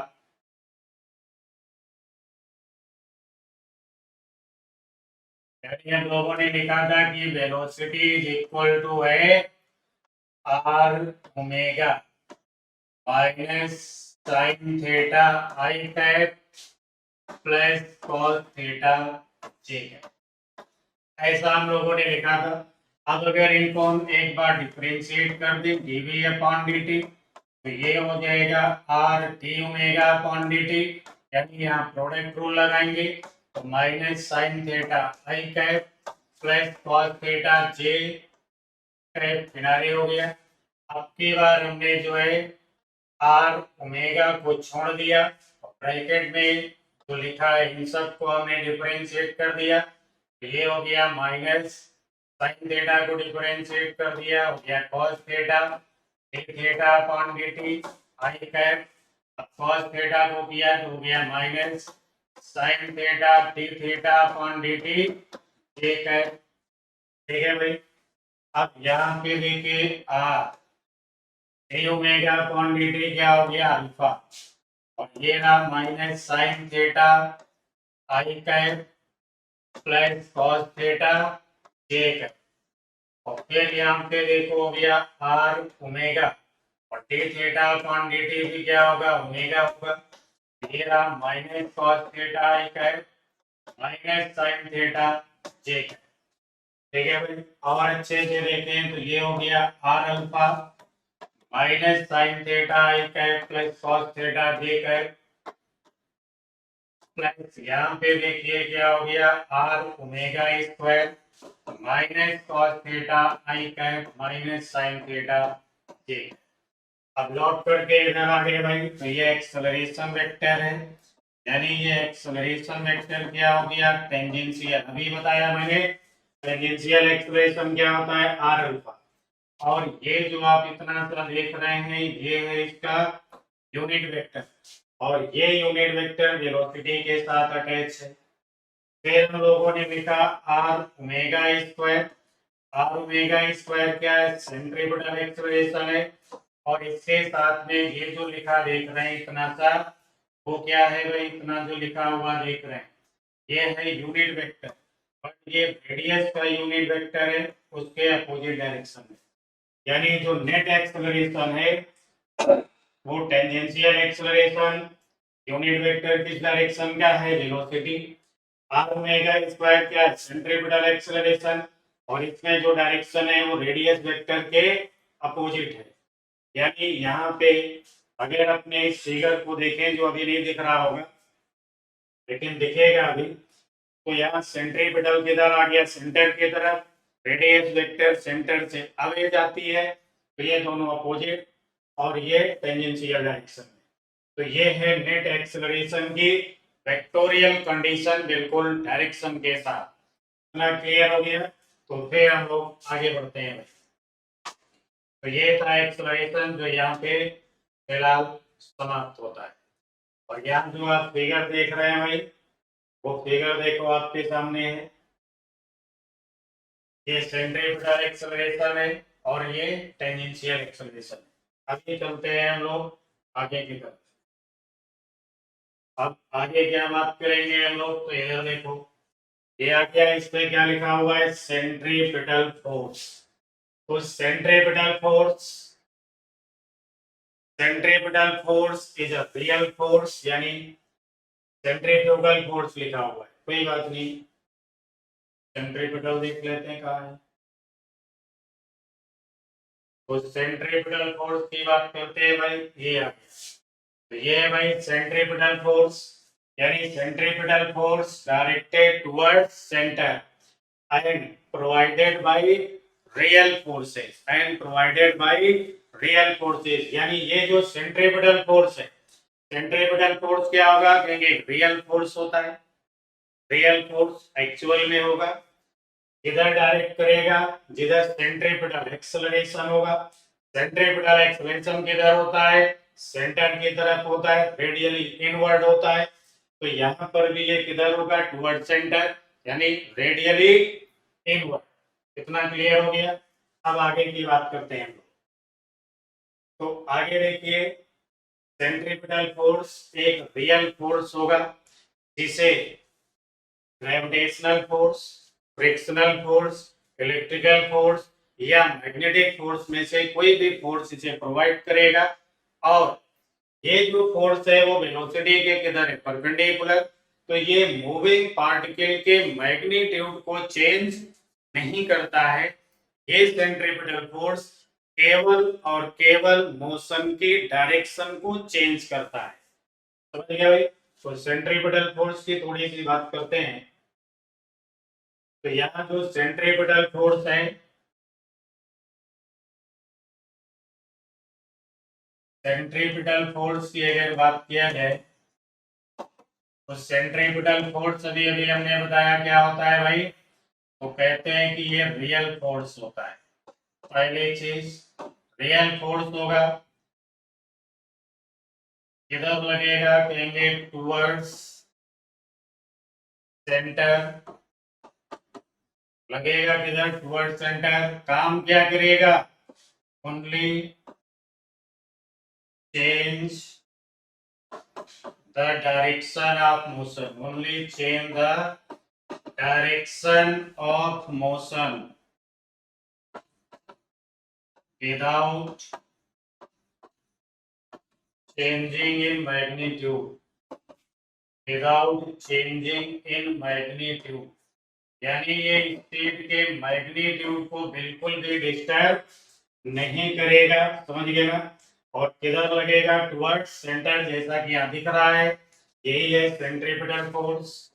हम लोगों ने लिखा था कि वेलोसिटी इज इक्वल टू है r omega minus sine theta i cap plus cos theta j cap, ऐसा हम लोगों ने लिखा था। अब अगर इनको हम एक बार डिफरेंशिएट कर दें dv अपॉन dt, तो ये हो जाएगा R T omega upon dt, यानी यहाँ प्रोडक्ट रूल लगाएंगे तो minus sine theta i cap plus cos theta j cap किनारे हो गया। अब की बार हमने जो है आर ओमेगा को छोड़ दिया और ब्रैकेट में जो लिखा है इन सब को हमने डिफरेंशिएट कर दिया। ये हो गया माइनस साइन थीटा को डिफरेंशिएट कर दिया, हो गया cos theta d theta upon dt i cap. अब cos थीटा को किया तो हो गया minus sine theta d theta upon dt j cap. ठीक है भाई। अब यहाँ पे देखिए a ओमेगा अपॉन dt क्या हो गया अल्फा, और ये रहा minus sine theta i cap plus cos theta j cap. और फिर यहाँ पे देखो हो गया आर ओमेगा और D theta upon d T भी क्या होगा ओमेगा होगा। ये रहा minus cos theta i cap minus sine theta j cap. ठीक है भाई। और अच्छे से देखें तो ये हो गया r alpha minus sine theta i cap plus cos theta j cap plus यहाँ पे देखिए क्या हो गया r omega square minus cos theta i cap minus sine theta j. अब लौट करके इधर आ गए भाई, तो ये एक्सेलरेशन वेक्टर है, यानी ये एक्सेलरेशन वेक्टर क्या हो गया टेंजेंशियल। अभी बताया मैंने टेंजेंशियल एक्सेलरेशन क्या होता है आर अल्फा। और ये जो आप इतना सा देख रहे हैं ये है इसका यूनिट वेक्टर, और ये यूनिट वेक्टर वेलोसिटी के साथ अटैच है। फिर हम लोगों ने लिखा r omega square. R omega square क्या है सेंट्रीपिटल एक्सेलरेशन है, और इसके साथ में ये जो लिखा देख रहे हैं इतना सा, वो क्या है भाई, इतना जो लिखा हुआ देख रहे हैं ये है यूनिट वेक्टर, बट ये रेडियस का यूनिट वेक्टर है उसके अपोजिट डायरेक्शन में। यानी जो नेट एक्सेलरेशन है वो टेंजेंशियल एक्सेलरेशन, यूनिट वेक्टर किस डायरेक्शन का है, वेलोसिटी, आर ओमेगा स्क्वायर क्या है, सेंट्रीपिटल एक्सेलरेशन, और इसमें जो डायरेक्शन है वो रेडियस वेक्टर के अपोजिट है। यानी यहाँ पे अगर अपने इस फिगर को देखें जो अभी नहीं दिख रहा होगा लेकिन दिखेगा अभी, तो यहाँ सेंट्रीपिटल किधर आ गया, सेंटर की तरफ, रेडियस वेक्टर सेंटर से अवे जाती है, तो ये दोनों अपोजिट और ये टेंजेंशियल डायरेक्शन में। तो ये है नेट एक्सेलरेशन की वेक्टोरियल कंडीशन बिल्कुल डायरेक्शन के साथ। इतना क्लियर हो गया? तो फिर हम लोग आगे बढ़ते हैं भाई। तो ये था एक्सेलरेशन जो यहाँ पे फिलहाल समाप्त होता है। और यहाँ जो आप फिगर देख रहे हैं भाई, वो फिगर देखो आपके सामने है, ये सेंट्रीपिटल एक्सेलरेशन है और ये टेंजेंशियल एक्सेलरेशन है। अभी चलते हैं हम लोग आगे की तरफ। अब आगे क्या बात करेंगे हम लोग, तो इधर देखो ये आ गया, इस पे क्या लिखा हुआ है, सेंट्रीपिटल फोर्स। तो centripetal force is a real force, यानी सेंट्रीफ्यूगल फोर्स लिखा हुआ है, कोई बात नहीं, सेंट्रीपिटल देख लेते हैं कहाँ है। तो सेंट्रीपिटल फोर्स की बात करते हैं भाई, ये आ गया। तो ये है भाई सेंट्रीपिटल फोर्स, यानी centripetal force directed towards centre and provided by real forces यानी ये जो सेंट्रीपिटल फोर्स है, सेंट्रीपिटल फोर्स क्या होगा, कहेंगे रियल फोर्स होता है, रियल फोर्स एक्चुअल में होगा, इधर डायरेक्ट करेगा जिधर सेंट्रीपिटल एक्सेलरेशन होगा। सेंट्रीपिटल एक्सेलरेशन किधर होता है, सेंटर की तरफ होता है, रेडियली इनवर्ड होता है, तो यहाँ पर भी ये किधर होगा, टुवर्ड सेंटर, यानी रेडियली इनवर्ड। इतना क्लियर हो गया? अब आगे की बात करते हैं। तो आगे देखिए, सेंट्रीपिटल फोर्स एक रियल फोर्स होगा जिसे gravitational force, frictional force, electrical force या मैग्नेटिक फोर्स में से कोई भी फोर्स इसे प्रोवाइड करेगा, और ये जो फोर्स है वो वेलोसिटी के किधर है, परपेंडिकुलर, तो ये मूविंग पार्टिकल के मैग्नीट्यूड को चेंज नहीं करता है। ये सेंट्रीपिटल फोर्स केवल और केवल मोशन की डायरेक्शन को चेंज करता है। समझ गया भाई? तो सेंट्रीपिटल फोर्स की थोड़ी सी बात करते हैं। तो यहाँ जो सेंट्रीपिटल फोर्स है, सेंट्रीपिटल फोर्स की अगर बात किया जाए तो सेंट्रीपिटल फोर्स अभी अभी हमने बताया क्या होता है भाई, तो कहते हैं कि ये रियल फोर्स होता है। पहली चीज, रियल फोर्स होगा, किधर लगेगा, कहेंगे टुवर्ड्स सेंटर, लगेगा किधर, टुवर्ड्स सेंटर। काम क्या करेगा, only change the direction of motion, only change the direction of motion without changing in magnitude, without changing in magnitude, यानी ये स्पीड के मैग्नीट्यूड को बिल्कुल भी डिस्टर्ब नहीं करेगा। समझ गए ना? और किधर लगेगा, टुवर्ड्स सेंटर, जैसा कि यहाँ दिख रहा है, यही है सेंट्रीपिटल फोर्स।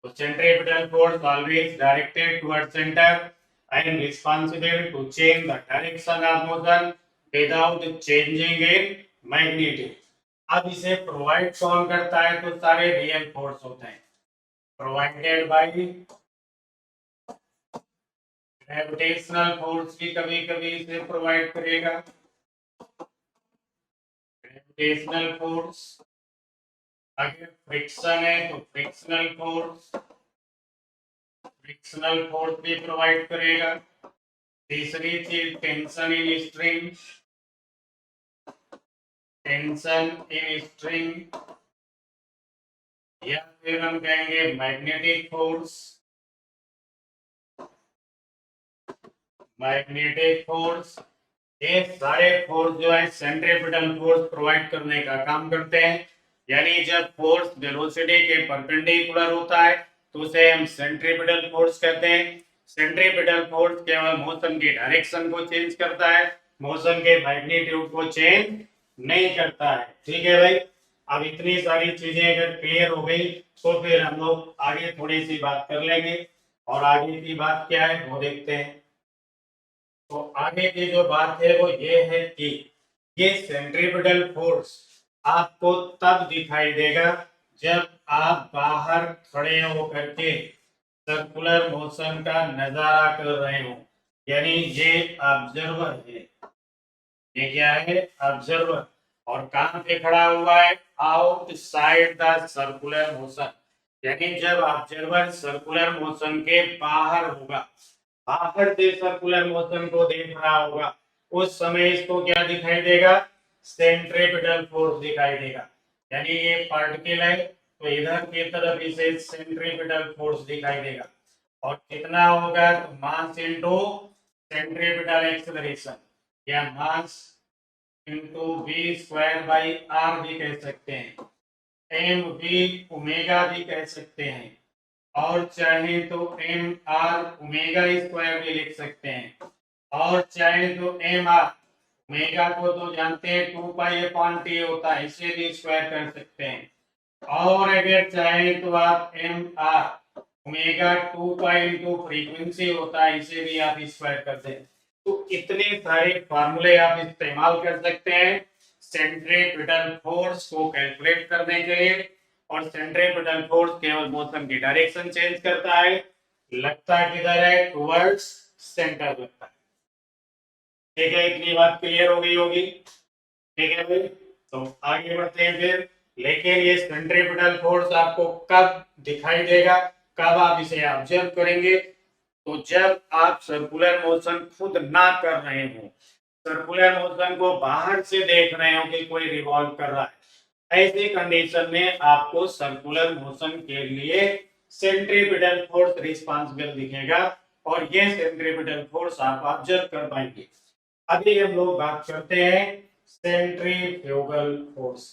तो centripetal force always directed towards center and responsible to change the direction of motion without changing in magnitude. अब इसे प्रोवाइड कौन करता है, तो सारे रियल फोर्स होते हैं, प्रोवाइडेड बाय ग्रेविटेशनल फोर्स भी कभी कभी इसे प्रोवाइड करेगा, ग्रेविटेशनल फोर्स। अगर फ्रिक्शन है तो फ्रिक्शनल फोर्स भी प्रोवाइड करेगा, तीसरी चीज tension in string, tension in string, या फिर हम कहेंगे मैग्नेटिक फोर्स, मैग्नेटिक फोर्स। ये सारे फोर्स जो है सेंट्रीपिटल फोर्स प्रोवाइड करने का काम करते हैं। यानी जब फोर्स वेलोसिटी के परपेंडिकुलर होता है तो उसे हम सेंट्रीपिटल फोर्स कहते हैं। सेंट्रीपिटल फोर्स केवल मोशन की डायरेक्शन को चेंज करता है, मोशन के मैग्नीट्यूड को चेंज नहीं करता है। ठीक है भाई, अब इतनी सारी चीजें अगर क्लियर हो गई तो फिर हम लोग आगे थोड़ी सी बात कर लेंगे। और आगे की बात क्या है वो देखते हैं। तो आगे की जो बात है वो ये है कि ये सेंट्रीपिटल फोर्स आपको तब दिखाई देगा जब आप बाहर खड़े होकर के सर्कुलर मोशन का नजारा कर रहे हो। यानी ये ऑब्जर्वर है, ये क्या है ऑब्जर्वर, और कहां पे खड़ा हुआ है आउटसाइड द सर्कुलर मोशन। यानी जब ऑब्जर्वर सर्कुलर मोशन के बाहर होगा, बाहर से सर्कुलर मोशन को देख रहा होगा, उस समय इसको क्या दिखाई देगा सेंट्रीपिटल फोर्स दिखाई देगा। यानी ये पार्टिकल है तो इधर की तरफ इसे सेंट्रीपिटल फोर्स दिखाई देगा। और कितना होगा तो मास इनटू सेंट्रीपिटल एक्सेलरेशन, या mass into v square by r भी कह सकते हैं, एम वी ओमेगा भी कह सकते हैं, और चाहे तो एम आर ओमेगा स्क्वायर भी लिख सकते हैं, और चाहे तो एम आर ओमेगा को तो जानते हैं 2 पाई/टी होता है, इसे भी स्क्वायर कर सकते हैं। और अगर चाहे तो आप m r omega 2 pi into frequency होता है, इसे भी आप स्क्वायर कर दें। तो इतने सारे फार्मूले आप इस्तेमाल कर सकते हैं सेंट्रीपिटल फोर्स को कैलकुलेट करने के लिए। और सेंट्रीपिटल फोर्स केवल मोशन की डायरेक्शन चेंज करता है, लगता किधर है टुवर्ड्स सेंटर लगता है। ठीक है, इतनी बात क्लियर हो गई होगी। ठीक है भाई, तो आगे बढ़ते हैं फिर। लेकिन ये सेंट्रीपिटल फोर्स आपको कब दिखाई देगा, कब आप इसे ऑब्जर्व करेंगे, तो जब आप सर्कुलर मोशन खुद ना कर रहे हो, सर्कुलर मोशन को बाहर से देख रहे हो कि कोई रिवॉल्व कर रहा है, ऐसी कंडीशन में आपको सर्कुलर मोशन के लिए सेंट्रीपिटल फोर्स रिस्पांसिबल दिखेगा और ये सेंट्रीपिटल फोर्स आप ऑब्जर्व कर पाएंगे। अभी हम लोग बात करते हैं सेंट्रीफ्यूगल फोर्स।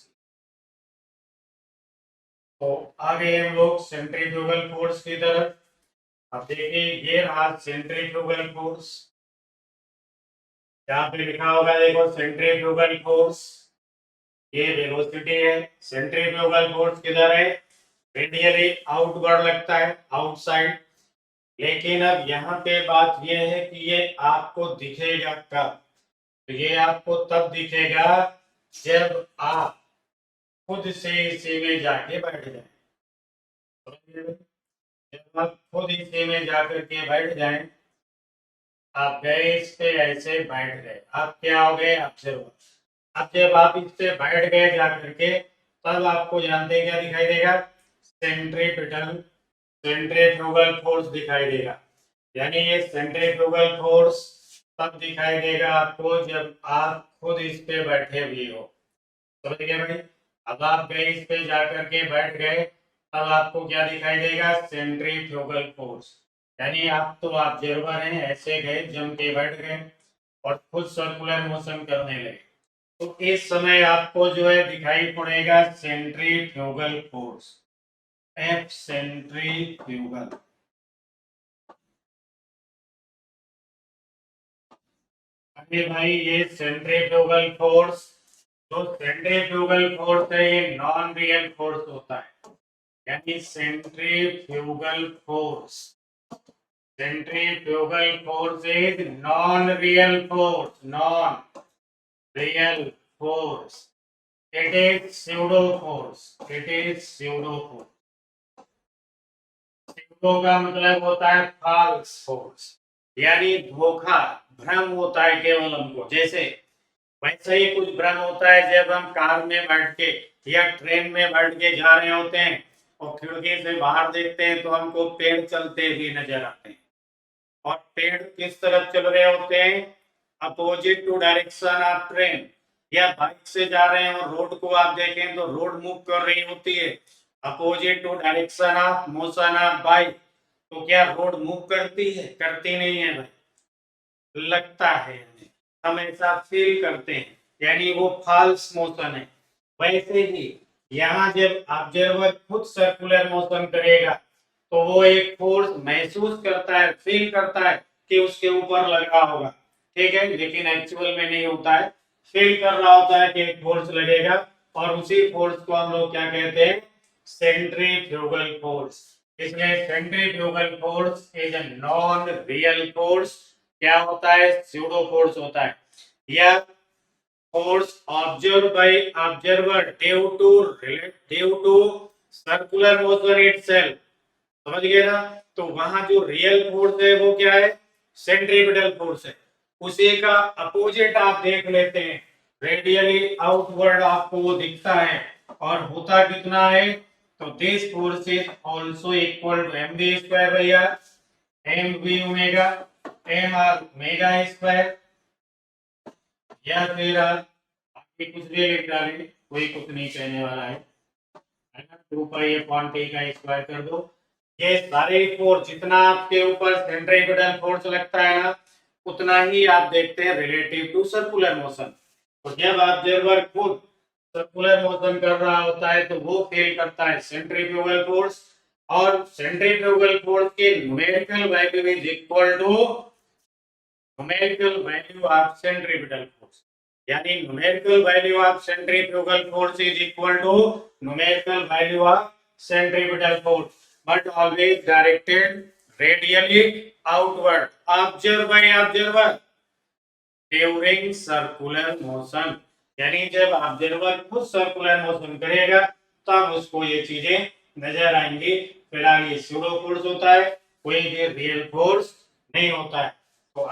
तो आगे हम लोग सेंट्रीफ्यूगल फोर्स की तरफ। अब देखिए ये रहा सेंट्रीफ्यूगल फोर्स, यहाँ पे लिखा होगा देखो सेंट्रीफ्यूगल फोर्स, ये वेलोसिटी है। सेंट्रीफ्यूगल फोर्स किधर है, रेडियली आउटवर्ड लगता है, आउटसाइड। लेकिन अब यहाँ पे बात ये है कि ये आपको दिखेगा कब, तो ये आपको तब दिखेगा जब आप खुद से इसी में जाके बैठ जाए। जब आप खुद इसी में जाकर के बैठ जाएं, आप गए इस पे ऐसे बैठ गए, आप क्या हो गए ऑब्जर्वर। अब जब आप इस पे बैठ गए जाकर के, तब आपको जानते क्या दिखाई देगा सेंट्रीपिटल सेंट्रीफ्यूगल फोर्स दिखाई देगा। यानी ये सेंट्रीफ्यूगल फोर्स तब दिखाई देगा आपको जब आप खुद इस पे बैठे हुए हो। समझ गए भाई, अब आप गए इस पे जाकर के बैठ गए, तब आपको क्या दिखाई देगा सेंट्रीफ्यूगल फोर्स। यानी आप तो ऑब्जर्वर हैं, ऐसे गए जम के बैठ गए और खुद सर्कुलर मोशन करने लगे, तो इस समय आपको जो है दिखाई पड़ेगा सेंट्रीफ्यूगल फोर्स, एफ सेंट्रीफ्यूगल। अरे भाई ये सेंट्रीफ्यूगल फोर्स, जो सेंट्रीफ्यूगल फोर्स है ये नॉन रियल फोर्स होता है। यानी centrifugal force, centrifugal force is non real force, non real force, it is pseudo force, it is pseudo force. Pseudo का मतलब होता है फॉल्स फोर्स, यानी धोखा, भ्रम होता है केवल हमको। जैसे वैसे ही कुछ भ्रम होता है जब हम कार में बैठ के या ट्रेन में बैठ के जा रहे होते हैं और खिड़की से बाहर देखते हैं तो हमको पेड़ चलते भी नजर आते हैं। और पेड़ किस तरफ चल रहे होते हैं, opposite to direction of train, या बाइक से जा रहे हैं और रोड को आप देखें तो रोड मूव कर रही होती है opposite to direction of motion of bike. तो क्या रोड मूव करती है, करती नहीं है भाई, लगता है हमें, हम ऐसा फील करते हैं, यानी वो फॉल्स मोशन है। वैसे ही यहाँ जब ऑब्जर्वर खुद सर्कुलर मोशन करेगा तो वो एक फोर्स महसूस करता है, फील करता है कि उसके ऊपर लगा होगा, ठीक है, लेकिन एक्चुअल में नहीं होता है, फील कर रहा होता है कि एक फोर्स लगेगा, और उसी फोर्स को हम लोग क्या कहते हैं, सेंट्रीफ्यूगल फोर्स। इसलिए centrifugal force is a non real force, क्या होता है, स्यूडो फोर्स होता है, या force observe by observer due to circular motion itself, समझ गए ना। तो वहां जो रियल फोर्स है वो क्या है, सेंट्रीपिटल फोर्स है, उसी का अपोजिट आप देख लेते हैं, रेडियली आउटवर्ड आपको वो दिखता है, और होता कितना है, तो this force is also equal to mv square भैया, mv omega, m r omega square, या फिर आपके कुछ भी लिख डालें, कोई कुछ नहीं कहने वाला है ना, 2 पाई अपॉन टी का स्क्वायर कर दो। ये सारे फोर्स जितना आपके ऊपर सेंट्रीपिटल फोर्स लगता है ना, उतना ही आप देखते हैं रिलेटिव टू सर्कुलर मोशन। तो जब ऑब्जर्वर खुद सर्कुलर मोशन कर रहा होता है तो वो फील करता है सेंट्रीफ्यूगल फोर्स, और सेंट्रीफ्यूगल फोर्स के numerical value is equal to numerical value of centripetal force, यानी numerical value of centrifugal force is equal to numerical value of centripetal force, but always directed radially outward, observed by observer during circular motion, यानी जब observer खुद circular motion करेगा तब उसको ये चीजें नजर आएंगी। फिलहाल ये स्यूडो फोर्स होता है, कोई भी रियल फोर्स नहीं होता है। तो